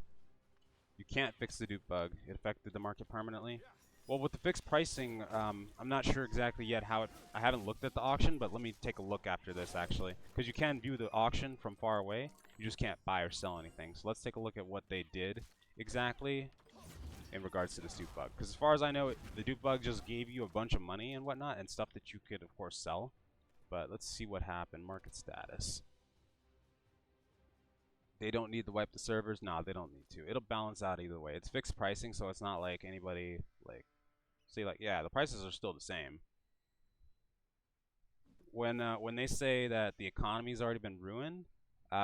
You can't fix the dupe bug. It affected the market permanently. Well, with the fixed pricing, I'm not sure exactly yet how it. I haven't looked at the auction, but let me take a look after this actually, because you can view the auction from far away. You just can't buy or sell anything. So let's take a look at what they did exactly in regards to the dupe bug. Because as far as I know, the dupe bug just gave you a bunch of money and whatnot, and stuff that you could, of course, sell. But let's see what happened. Market status. They don't need to wipe the servers. No, they don't need to. It'll balance out either way. It's fixed pricing, so it's not like anybody like. See, like, yeah, the prices are still the same. When they say that the economy's already been ruined,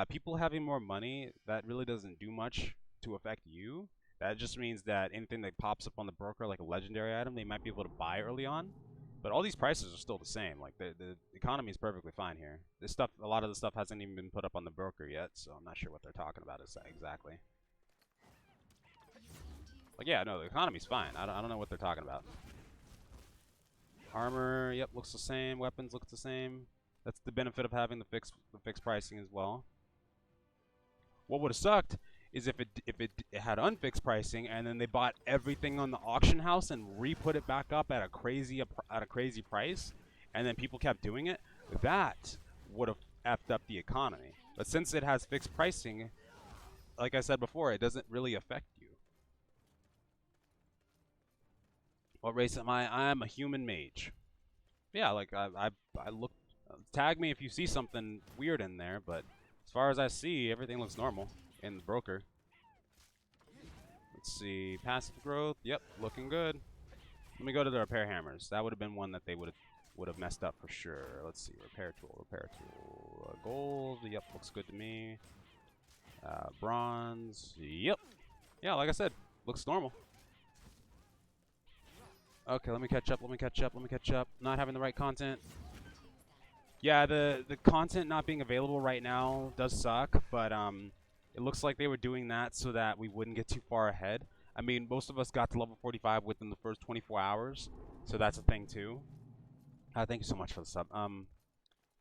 people having more money, that really doesn't do much to affect you. That just means that anything that pops up on the broker, like a legendary item, they might be able to buy early on. But all these prices are still the same. Like the economy is perfectly fine here. This stuff, a lot of the stuff hasn't even been put up on the broker yet, so I'm not sure what they're talking about exactly. Like, yeah, no, the economy's fine. I don't know what they're talking about. Armor, yep, looks the same. Weapons looks the same. That's the benefit of having the fixed pricing as well. What would have sucked is if it had unfixed pricing and then they bought everything on the auction house and re-put it back up at a crazy price, and then people kept doing it. That would have effed up the economy. But since it has fixed pricing, like I said before, it doesn't really affect you. What race am I? I am a human mage. Yeah, like I look. Tag me if you see something weird in there, but as far as I see, everything looks normal in the broker. Let's see, passive growth. Yep, looking good. Let me go to the repair hammers. That would have been one that they would have messed up for sure. Let's see, repair tool. Gold. Yep, looks good to me. Bronze. Yep. Yeah, like I said, looks normal. Okay, let me catch up. Not having the right content. Yeah, the content not being available right now does suck, but it looks like they were doing that so that we wouldn't get too far ahead. I mean, most of us got to level 45 within the first 24 hours, so that's a thing too. Thank you so much for the sub.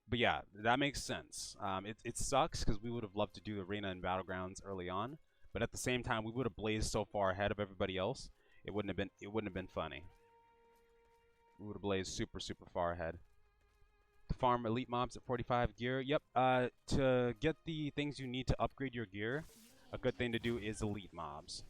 But yeah, that makes sense. It sucks because we would have loved to do arena and battlegrounds early on, but at the same time, we would have blazed so far ahead of everybody else. It wouldn't have been funny. We would have blazed super far ahead. To farm elite mobs at 45 gear. Yep. To get the things you need to upgrade your gear, a good thing to do is elite mobs.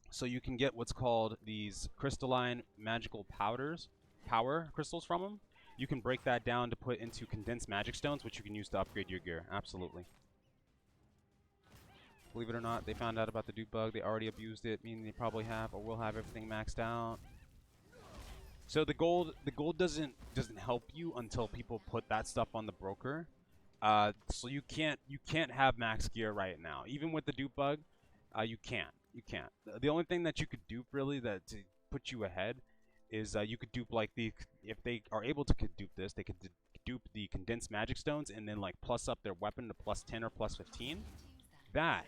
So you can get what's called these crystalline magical power crystals from them. You can break that down to put into condensed magic stones, which you can use to upgrade your gear. Absolutely. Believe it or not, they found out about the dupe bug. They already abused it, meaning they probably have or will have everything maxed out. So the gold doesn't help you until people put that stuff on the broker. So you can't have max gear right now. Even with the dupe bug, you can't. The only thing that you could dupe really that to put you ahead is you could dupe like if they are able to dupe this, they could dupe the condensed magic stones and then like plus up their weapon to plus 10 or plus 15. That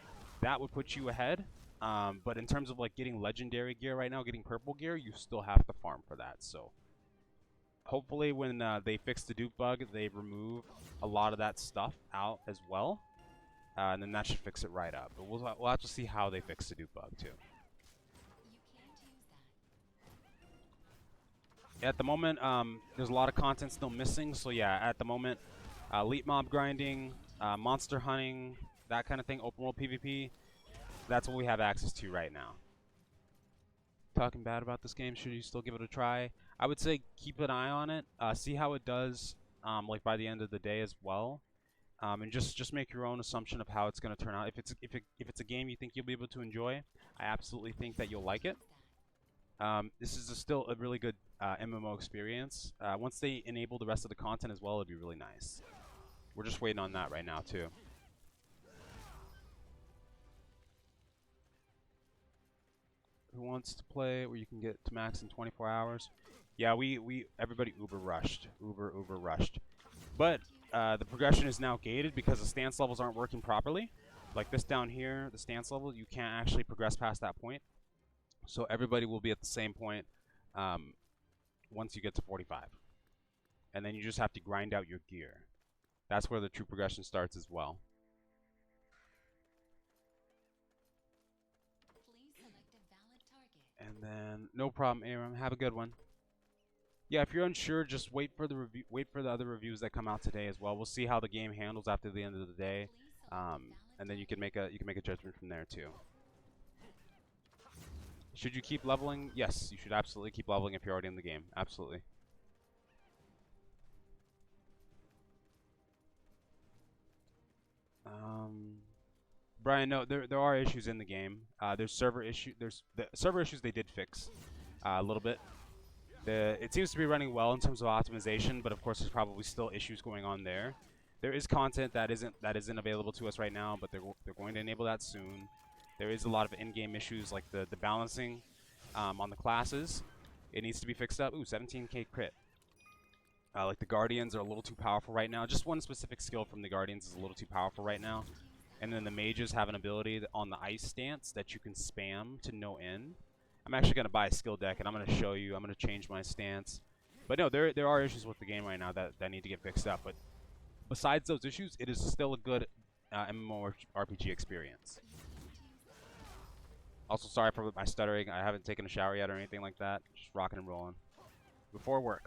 would put you ahead. But in terms of like getting legendary gear right now, getting purple gear, you still have to farm for that. So hopefully when they fix the dupe bug, they remove a lot of that stuff out as well. And then that should fix it right up. But we'll have to see how they fix the dupe bug too. At the moment, there's a lot of content still missing. So yeah, at the moment, elite mob grinding, monster hunting, that kind of thing, open world PvP. That's what we have access to right now. Talking bad about this game, should you still give it a try? I would say keep an eye on it, see how it does, like by the end of the day as well, and just make your own assumption of how it's going to turn out. If it's a game you think you'll be able to enjoy, I absolutely think that you'll like it. This is still a really good MMO experience. Once they enable the rest of the content as well, it'd be really nice. We're just waiting on that right now too. Who wants to play where you can get to max in 24 hours? Yeah, everybody uber rushed. But the progression is now gated because the stance levels aren't working properly. Like this down here, the stance level, you can't actually progress past that point. So everybody will be at the same point once you get to 45. And then you just have to grind out your gear. That's where the true progression starts as well. Please select a valid target. And then, no problem, Aram. Have a good one. Yeah, if you're unsure, just wait for the review. Wait for the other reviews that come out today as well. We'll see how the game handles after the end of the day, and then you can make a judgment from there too. Should you keep leveling? Yes, you should absolutely keep leveling if you're already in the game. Absolutely. Brian, no, there are issues in the game. There's server issue. There's the server issues they did fix a little bit. It seems to be running well in terms of optimization, but of course there's probably still issues going on there. There is content that isn't available to us right now, but they're going to enable that soon. There is a lot of in-game issues like the balancing on the classes. It needs to be fixed up. Ooh, 17k crit. Like the Guardians are a little too powerful right now. Just one specific skill from the Guardians is a little too powerful right now. And then the Mages have an ability on the ice stance that you can spam to no end. I'm actually going to buy a skill deck, and I'm going to show you. I'm going to change my stance. But no, there are issues with the game right now that need to get fixed up. But besides those issues, it is still a good MMORPG experience. Also, sorry for my stuttering. I haven't taken a shower yet or anything like that. Just rocking and rolling. Before work.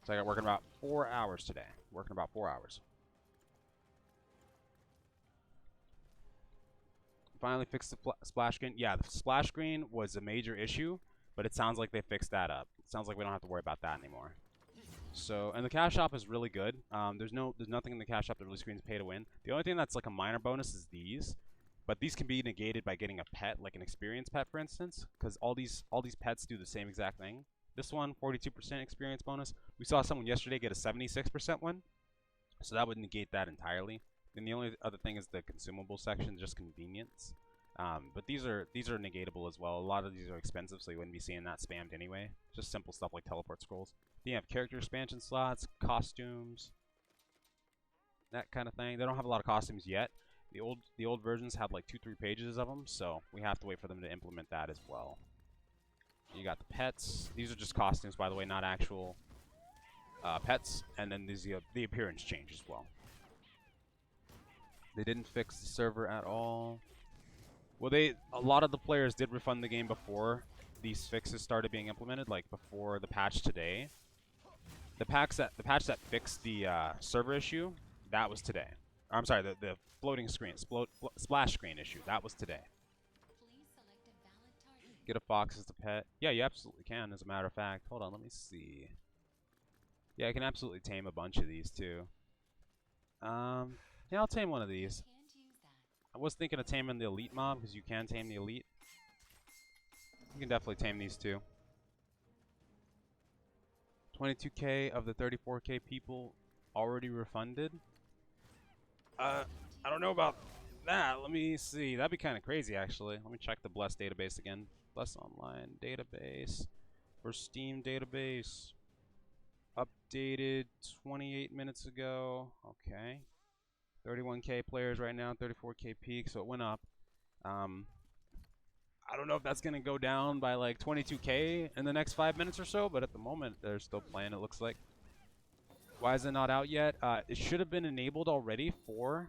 So I got working about 4 hours today. Working about 4 hours. Finally fixed the splash screen. Yeah, the splash screen was a major issue, but it sounds like they fixed that up. It sounds like we don't have to worry about that anymore. So, and the cash shop is really good. There's nothing in the cash shop that really screams pay to win. The only thing that's like a minor bonus is these, but these can be negated by getting a pet, like an experience pet, for instance, because all these pets do the same exact thing. This one, 42% experience bonus. We saw someone yesterday get a 76% one, so that would negate that entirely. And the only other thing is the consumable section, just convenience. But these are negatable as well. A lot of these are expensive, so you wouldn't be seeing that spammed anyway. Just simple stuff like teleport scrolls. Then you have character expansion slots, costumes, that kind of thing. They don't have a lot of costumes yet. The old versions had like 2-3 pages of them, so we have to wait for them to implement that as well. You got the pets. These are just costumes, by the way, not actual pets. And then there's the appearance change as well. They didn't fix the server at all. Well, a lot of the players did refund the game before these fixes started being implemented, like before the patch today. The patch that fixed the server issue, that was today. Or, I'm sorry, the floating screen, splash screen issue, that was today. Please select a valid target. Get a fox as a pet. Yeah, you absolutely can, as a matter of fact. Hold on, let me see. Yeah, I can absolutely tame a bunch of these too. Yeah, I'll tame one of these. Can't use that. I was thinking of taming the elite mob, because you can tame the elite. You can definitely tame these too. 22k of the 34k people already refunded. I don't know about that. Let me see. That'd be kind of crazy, actually. Let me check the Bless database again. Bless Online database. For Steam database. Updated 28 minutes ago. Okay. 31k players right now, 34k peak, so it went up. I don't know if that's going to go down by like 22k in the next 5 minutes or so, but at the moment they're still playing, it looks like. Why is it not out yet? It should have been enabled already for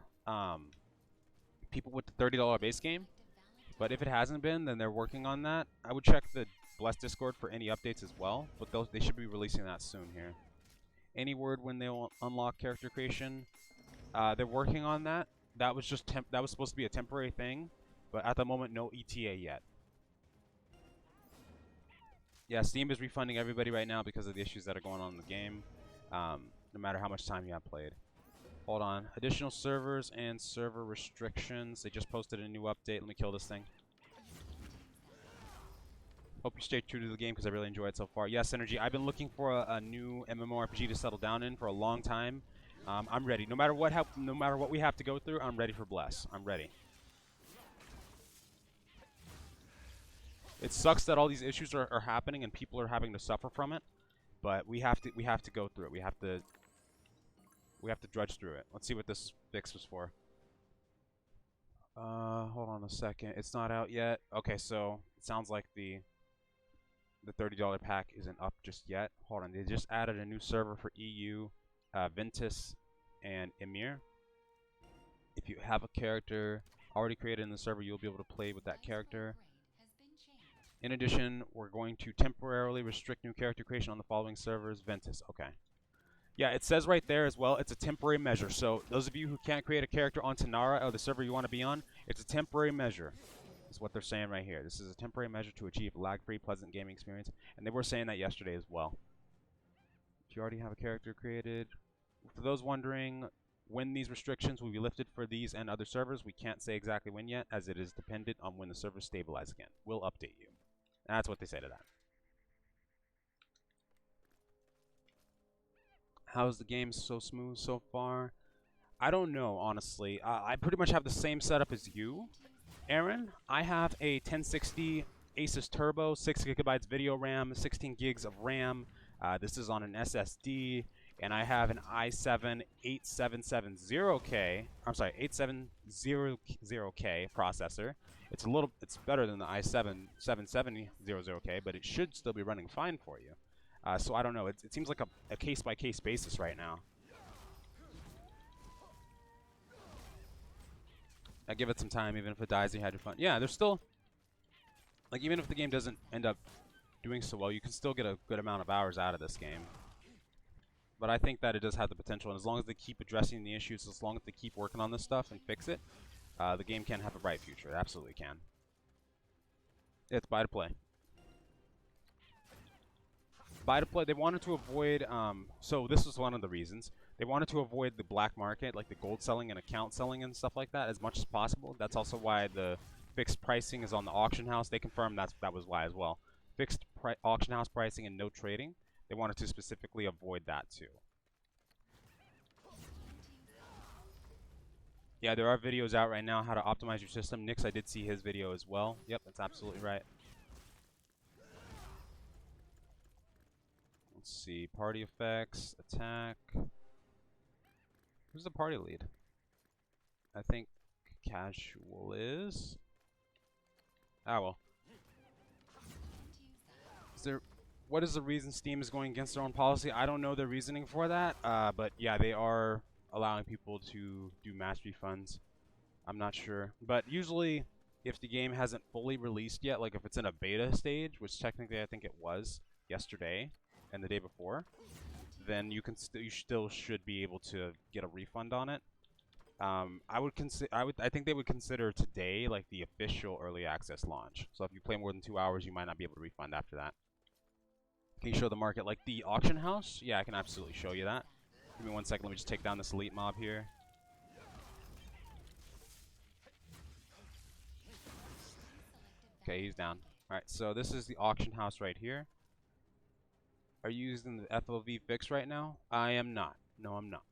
people with the $30 base game, but if it hasn't been, then they're working on that. I would check the Bless Discord for any updates as well, but they should be releasing that soon here. Any word when they'll unlock character creation? They're working on that. That was just that was supposed to be a temporary thing, but at the moment, no ETA yet. Yeah, Steam is refunding everybody right now because of the issues that are going on in the game, no matter how much time you have played. Hold on. Additional servers and server restrictions. They just posted a new update. Let me kill this thing. Hope you stay true to the game because I really enjoy it so far. Yes, Energy. I've been looking for a new MMORPG to settle down in for a long time. I'm ready. No matter what we have to go through, I'm ready for Bless. I'm ready. It sucks that all these issues are happening and people are having to suffer from it, but we have to go through it. We have to drudge through it. Let's see what this fix was for. Hold on a second. It's not out yet. Okay, so it sounds like the $30 pack isn't up just yet. Hold on, they just added a new server for EU, Ventus, and Emir. If you have a character already created in the server, you'll be able to play with that character. In addition, we're going to temporarily restrict new character creation on the following servers. Ventus, okay. Yeah, it says right there as well, it's a temporary measure. So those of you who can't create a character on Tanara or the server you want to be on, it's a temporary measure. Is what they're saying right here. This is a temporary measure to achieve lag-free, pleasant gaming experience. And they were saying that yesterday as well. If you already have a character created, for those wondering when these restrictions will be lifted for these and other servers, we can't say exactly when yet, as it is dependent on when the servers stabilize again. We'll update you. That's what they say to that. How's the game so smooth so far? I don't know, honestly. I pretty much have the same setup as you, Aaron. I have a 1060 Asus Turbo, 6 gigabytes video RAM, 16 gigs of RAM. This is on an SSD, and I have an i7 8770K. I'm sorry, 8700K processor. It's better than the i7 7700K, but it should still be running fine for you. So I don't know. It seems like a case-by-case basis right now. I give it some time, even if it dies, you had your fun. Yeah, there's still, like, even if the game doesn't end up doing so well, you can still get a good amount of hours out of this game. But I think that it does have the potential, and as long as they keep addressing the issues, as long as they keep working on this stuff and fix it, the game can have a bright future. It absolutely can. It's buy to play. Buy to play, they wanted to avoid, so this was one of the reasons. They wanted to avoid the black market, like the gold selling and account selling and stuff like that, as much as possible. That's also why the fixed pricing is on the auction house. They confirmed that was why as well. Fixed auction house pricing and no trading. They wanted to specifically avoid that too. Yeah, there are videos out right now how to optimize your system. Nix, I did see his video as well. Yep, that's absolutely right. Let's see, party effects, attack. Who's the party lead? I think casual is. Ah, well. What is the reason Steam is going against their own policy? I don't know the reasoning for that, but yeah, they are allowing people to do match refunds. I'm not sure. But usually, if the game hasn't fully released yet, like if it's in a beta stage, which technically I think it was yesterday and the day before, then you still should be able to get a refund on it. I think they would consider today like the official early access launch. So if you play more than 2 hours, you might not be able to refund after that. Can you show the market like the auction house? Yeah, I can absolutely show you that. Give me 1 second. Let me just take down this elite mob here. Okay, he's down. All right, so this is the auction house right here. Are you using the FOV fix right now? I am not. No, I'm not.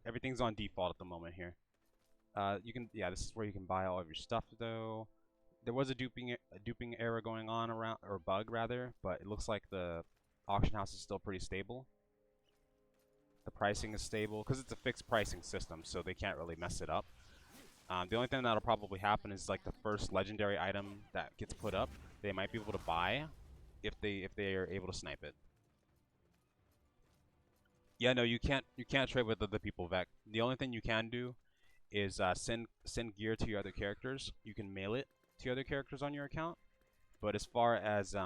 Everything's on default at the moment here. Yeah, this is where you can buy all of your stuff though. There was a duping error going on around, or bug rather, but it looks like the auction house is still pretty stable. The pricing is stable because it's a fixed pricing system, so they can't really mess it up. The only thing that'll probably happen is like the first legendary item that gets put up, they might be able to buy if they are able to snipe it. Yeah, no, you can't trade with other people, Vec. The only thing you can do is send gear to your other characters. You can mail it to other characters on your account. But as far as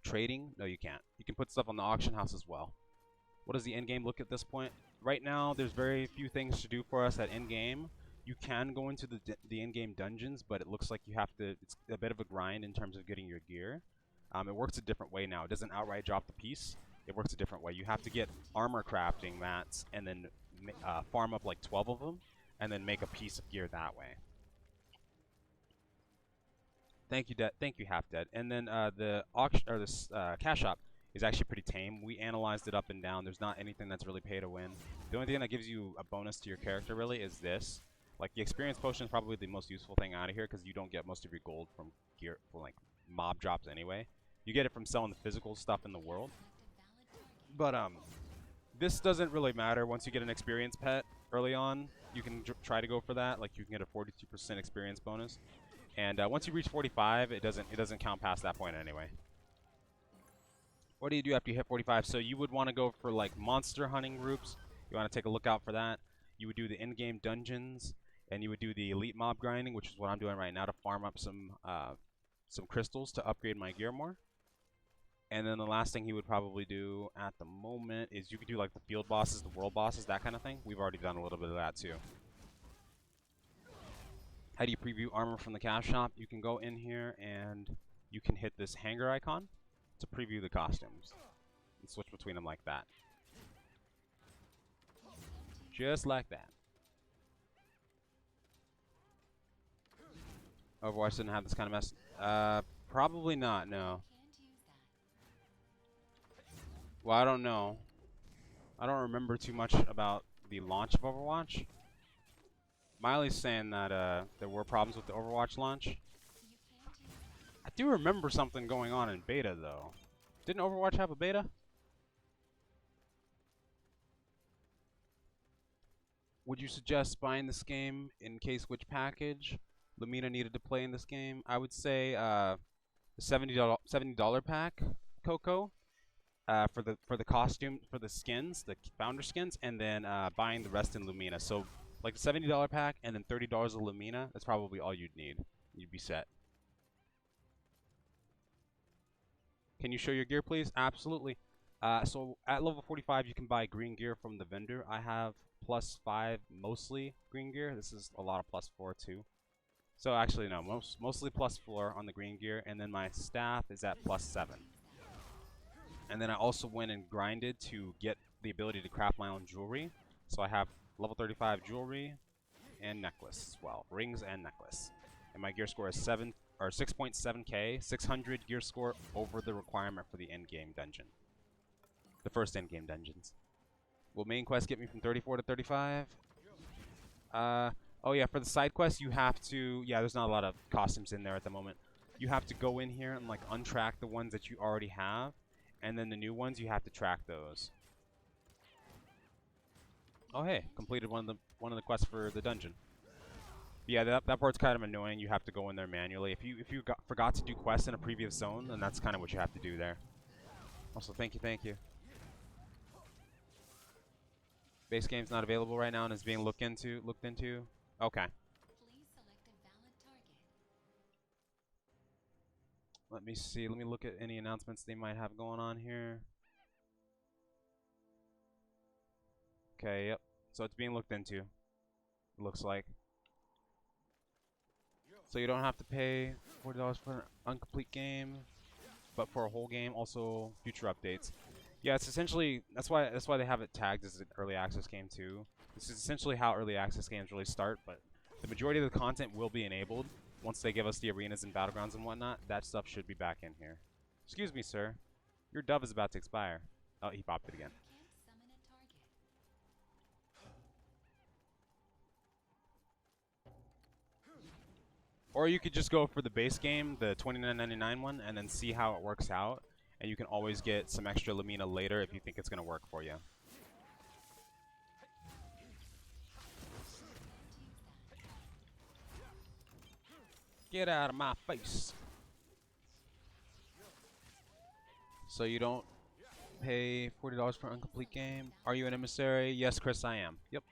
trading, no, you can't. You can put stuff on the auction house as well. What does the end game look at this point? Right now, there's very few things to do for us at end game. You can go into the end game dungeons, but it looks like you have to. It's a bit of a grind in terms of getting your gear. It works a different way now. It doesn't outright drop the piece. It works a different way. You have to get armor crafting mats and then farm up like 12 of them, and then make a piece of gear that way. Thank you, Half Dead. And then the auction or this cash shop is actually pretty tame. We analyzed it up and down. There's not anything that's really pay to win. The only thing that gives you a bonus to your character really is this. Like the experience potion is probably the most useful thing out of here because you don't get most of your gold from gear from like mob drops anyway. You get it from selling the physical stuff in the world. But this doesn't really matter once you get an experience pet. early on, you can try to go for that. Like you can get a 42% experience bonus, and once you reach 45, it doesn't count past that point anyway. What do you do after you hit 45? So you would want to go for like monster hunting groups. You want to take a look out for that. You would do the in-game dungeons, and you would do the elite mob grinding, which is what I'm doing right now to farm up some crystals to upgrade my gear more. And then the last thing he would probably do at the moment is you could do like the field bosses, the world bosses, that kind of thing. We've already done a little bit of that too. How do you preview armor from the cash shop? You can go in here and you can hit this hanger icon to preview the costumes and switch between them like that. Just like that. Overwatch didn't have this kind of mess. Probably not, no. Well, I don't know. I don't remember too much about the launch of Overwatch. Miley's saying that there were problems with the Overwatch launch. I do remember something going on in beta, though. Didn't Overwatch have a beta? Would you suggest buying this game in case which package Lumina needed to play in this game? I would say the $70 pack, Coco, for the costume, for the skins, the founder skins, and then buying the rest in Lumina. So like the $70 pack and then $30 of Lumina. That's probably all you'd need. You'd be set. Can you show your gear, please? Absolutely. So at level 45, you can buy green gear from the vendor. I have +5 mostly green gear. This is a lot of +4 too. So actually no, mostly +4 on the green gear, and then my staff is at +7. And then I also went and grinded to get the ability to craft my own jewelry. So I have level 35 jewelry and necklace as well, rings and necklace. And my gear score is 6.7k, 600 gear score over the requirement for the endgame dungeon. The first endgame dungeons. Will main quest get me from 34 to 35? Oh yeah, for the side quest you have to, yeah, there's not a lot of costumes in there at the moment. You have to go in here and like untrack the ones that you already have, and then the new ones you have to track those. Oh hey, completed one of the quests for the dungeon. Yeah, that part's kind of annoying. You have to go in there manually. If you forgot to do quests in a previous zone, then that's kind of what you have to do there. Also, thank you. Base game's not available right now and is being looked into. Okay. Let me see. Let me look at any announcements they might have going on here. Okay, yep. So it's being looked into. It looks like. So you don't have to pay $40 for an incomplete game, but for a whole game, also future updates. Yeah, it's essentially that's why they have it tagged as an early access game too. This is essentially how early access games really start, but the majority of the content will be enabled once they give us the arenas and battlegrounds and whatnot. That stuff should be back in here. Excuse me, sir. Your dove is about to expire. Oh, he popped it again. Or you could just go for the base game, the $29.99 one, and then see how it works out. And you can always get some extra Lumina later if you think it's going to work for you. Get out of my face. So you don't pay $40 for an incomplete game. Are you an emissary? Yes, Chris, I am. Yep.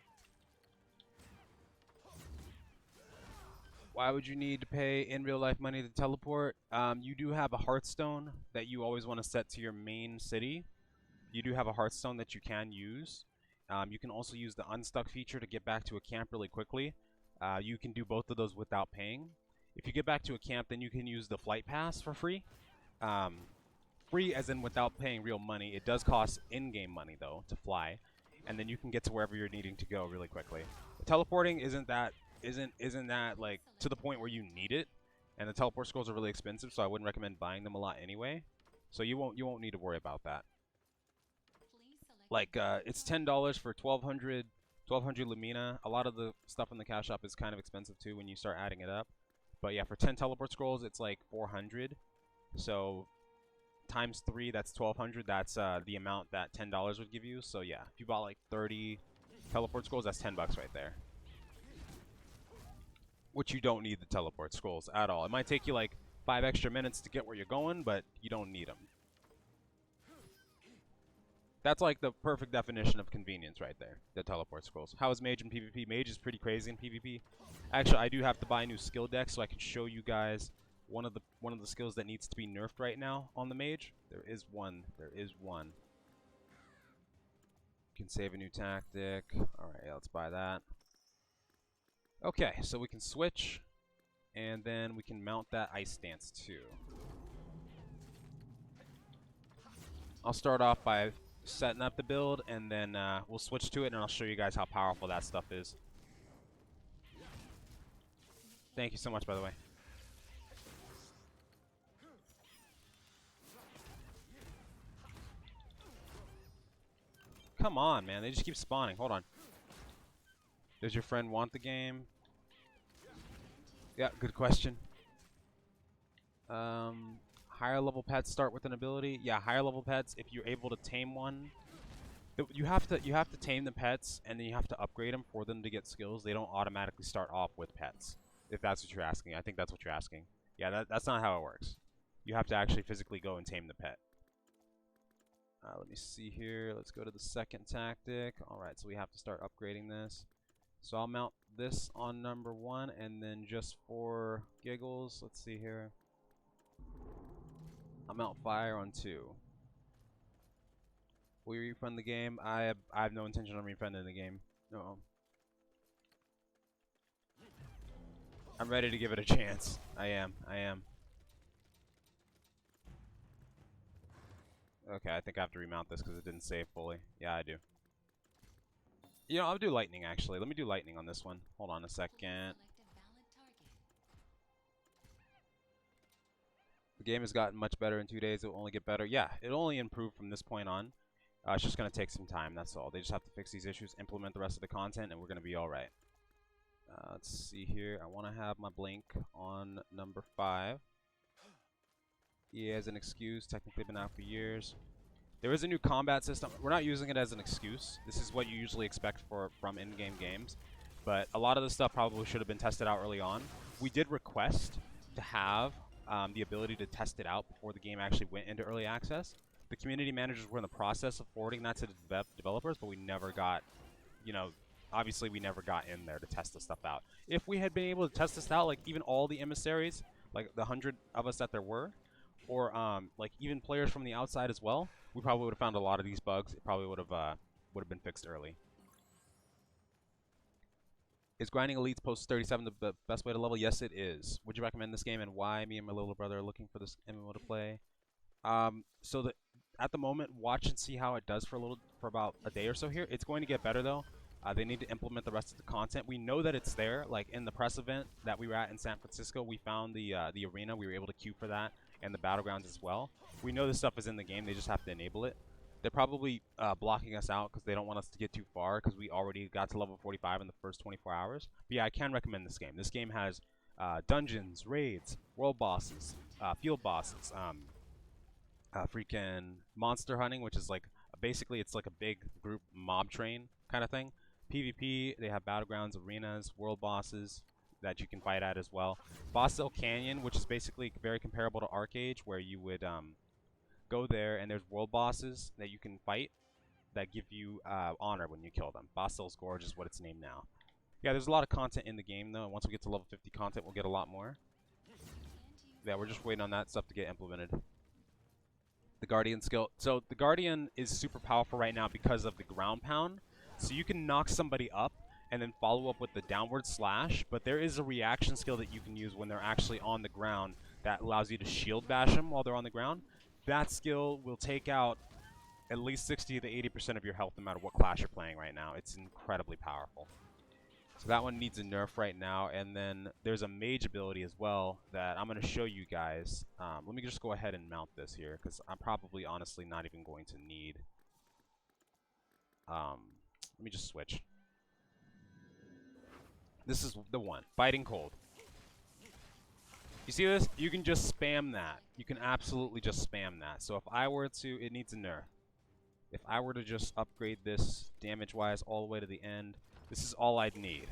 Why would you need to pay in real life money to teleport? You do have a Hearthstone that you always want to set to your main city. You do have a Hearthstone that you can use. You can also use the unstuck feature to get back to a camp really quickly. You can do both of those without paying. If you get back to a camp, then you can use the flight pass for free. Free as in without paying real money. It does cost in-game money though to fly, and then you can get to wherever you're needing to go really quickly. The teleporting isn't that like to the point where you need it, and the teleport scrolls are really expensive, so I wouldn't recommend buying them a lot anyway. So you won't need to worry about that. Like it's $10 for 1200 Lumina. A lot of the stuff in the cash shop is kind of expensive too when you start adding it up. But yeah, for 10 teleport scrolls, it's like 400. So times 3, that's 1200. That's the amount that $10 would give you. So yeah, if you bought like 30 Teleport scrolls, that's 10 bucks right there. Which you don't need the teleport scrolls at all. It might take you like 5 extra minutes to get where you're going, but you don't need them. That's like the perfect definition of convenience right there, the teleport scrolls. How is Mage in PvP? Mage is pretty crazy in PvP. Actually, I do have to buy a new skill deck so I can show you guys one of the skills that needs to be nerfed right now on the Mage. There is one. There is one. You can save a new tactic. Alright, yeah, let's buy that. Okay, so we can switch, and then we can mount that Ice Stance too. I'll start off by setting up the build, and then we'll switch to it, and I'll show you guys how powerful that stuff is. Thank you so much, by the way. Come on, man. They just keep spawning. Hold on. Does your friend want the game? Yeah, good question. Higher level pets start with an ability. Yeah, higher level pets, if you're able to tame one, you have to tame the pets, and then you have to upgrade them for them to get skills. They don't automatically start off with pets, if that's what you're asking. I think that's what you're asking. Yeah, that's not how it works. You have to actually physically go and tame the pet. Let me see here. Let's go to the second tactic. Alright, so we have to start upgrading this. So I'll mount this on number 1, and then just for giggles, let's see here. I'll mount fire on 2. Will you refund the game? I have no intention on refunding the game. No. I'm ready to give it a chance. I am. Okay, I think I have to remount this because it didn't save fully. Yeah, I do. You know, I'll do lightning actually. Let me do lightning on this one. Hold on a second. The game has gotten much better in 2 days. It will only get better. Yeah, it'll only improve from this point on. It's just going to take some time, that's all. They just have to fix these issues, implement the rest of the content, and we're going to be alright. Let's see here. I want to have my blink on number 5. EA has an excuse. Technically been out for years. There is a new combat system. We're not using it as an excuse. This is what you usually expect from in-game games. But a lot of the stuff probably should have been tested out early on. We did request to have the ability to test it out before the game actually went into early access. The community managers were in the process of forwarding that to the developers, but we never got, you know, obviously we never got in there to test the stuff out. If we had been able to test this out, like even all the emissaries, like the 100 of us that there were, or like even players from the outside as well, we probably would have found a lot of these bugs. It probably would have been fixed early. Is grinding elites post 37 the best way to level? Yes, it is. Would you recommend this game, and why? Me and my little brother are looking for this MMO to play. So at the moment, watch and see how it does for about a day or so here. It's going to get better though. They need to implement the rest of the content. We know that it's there. Like in the press event that we were at in San Francisco, we found the arena. We were able to queue for that, and the battlegrounds as well. We know this stuff is in the game. They just have to enable it. They're probably blocking us out because they don't want us to get too far because we already got to level 45 in the first 24 hours. But yeah, I can recommend this game. This game has dungeons, raids, world bosses, field bosses, freaking monster hunting, which is like basically it's like a big group mob train kind of thing. PvP, they have battlegrounds, arenas, world bosses that you can fight at as well. Boss Hill Canyon, which is basically very comparable to Arcade, where you would go there and there's world bosses that you can fight that give you honor when you kill them. Boss Hill's Gorge is what it's named now. Yeah, there's a lot of content in the game though, and once we get to level 50 content, we'll get a lot more. Yeah, we're just waiting on that stuff to get implemented. The Guardian skill. So the Guardian is super powerful right now because of the ground pound. So you can knock somebody up and then follow up with the downward slash, but there is a reaction skill that you can use when they're actually on the ground that allows you to shield bash them while they're on the ground. That skill will take out at least 60 to 80% of your health no matter what class you're playing right now. It's incredibly powerful. So that one needs a nerf right now, and then there's a mage ability as well that I'm going to show you guys. Let me just go ahead and mount this here because I'm probably honestly not even going to need. Let me just switch. This is the one, Biting Cold. You see this? You can just spam that. You can absolutely just spam that. So if I were to, it needs a nerf. If I were to just upgrade this damage-wise all the way to the end, this is all I'd need.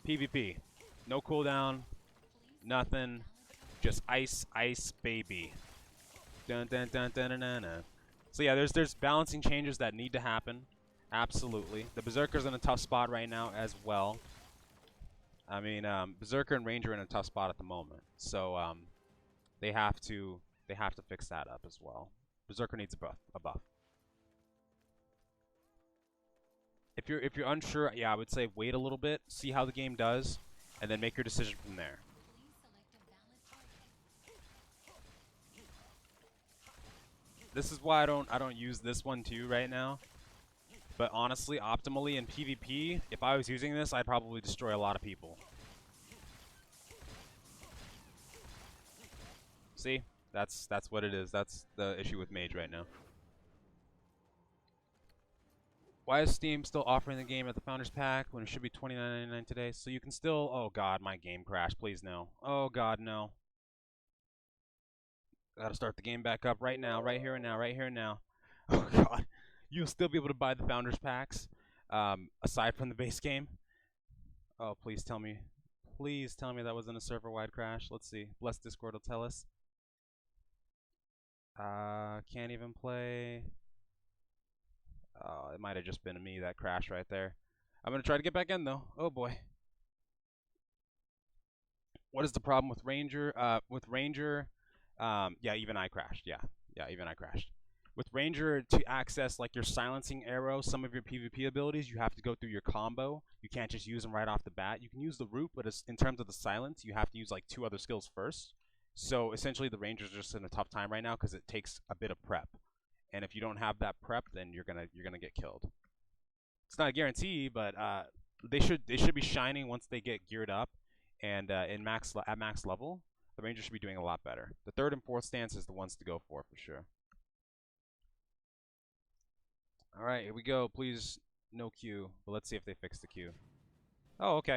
PvP. No cooldown, nothing. Just ice, ice, baby. Dun dun dun dun dun dun dun. So yeah, there's balancing changes that need to happen. Absolutely. The Berserker's in a tough spot right now as well. I mean, Berserker and Ranger are in a tough spot at the moment. So they have to fix that up as well. Berserker needs a buff. If you're unsure, yeah, I would say wait a little bit, see how the game does, and then make your decision from there. This is why I don't use this one too right now. But honestly, optimally in PvP, if I was using this, I'd probably destroy a lot of people. See? That's what it is. That's the issue with Mage right now. Why is Steam still offering the game at the Founders Pack when it should be $29.99 today? So you can still... Oh god, my game crashed. Please no. Oh god, no. Gotta start the game back up right now, right here and now, right here and now. Oh god. You'll still be able to buy the Founders Packs, aside from the base game. Oh, please tell me. Please tell me that wasn't a server-wide crash. Let's see. Bless Discord will tell us. Can't even play. Oh, it might have just been me that crashed right there. I'm gonna try to get back in though. Oh boy. What is the problem with Ranger? Yeah, even I crashed. Yeah, even I crashed. With Ranger, to access like your silencing arrow, some of your PvP abilities, you have to go through your combo. You can't just use them right off the bat. You can use the root, but in terms of the silence, you have to use like 2 other skills first. So essentially, the Ranger's just in a tough time right now because it takes a bit of prep. And if you don't have that prep, then you're gonna get killed. It's not a guarantee, but they should be shining once they get geared up, and at max level, the Ranger should be doing a lot better. The 3rd and 4th stance is the ones to go for sure. All right, here we go. Please, no Q. But let's see if they fix the Q. Oh, okay.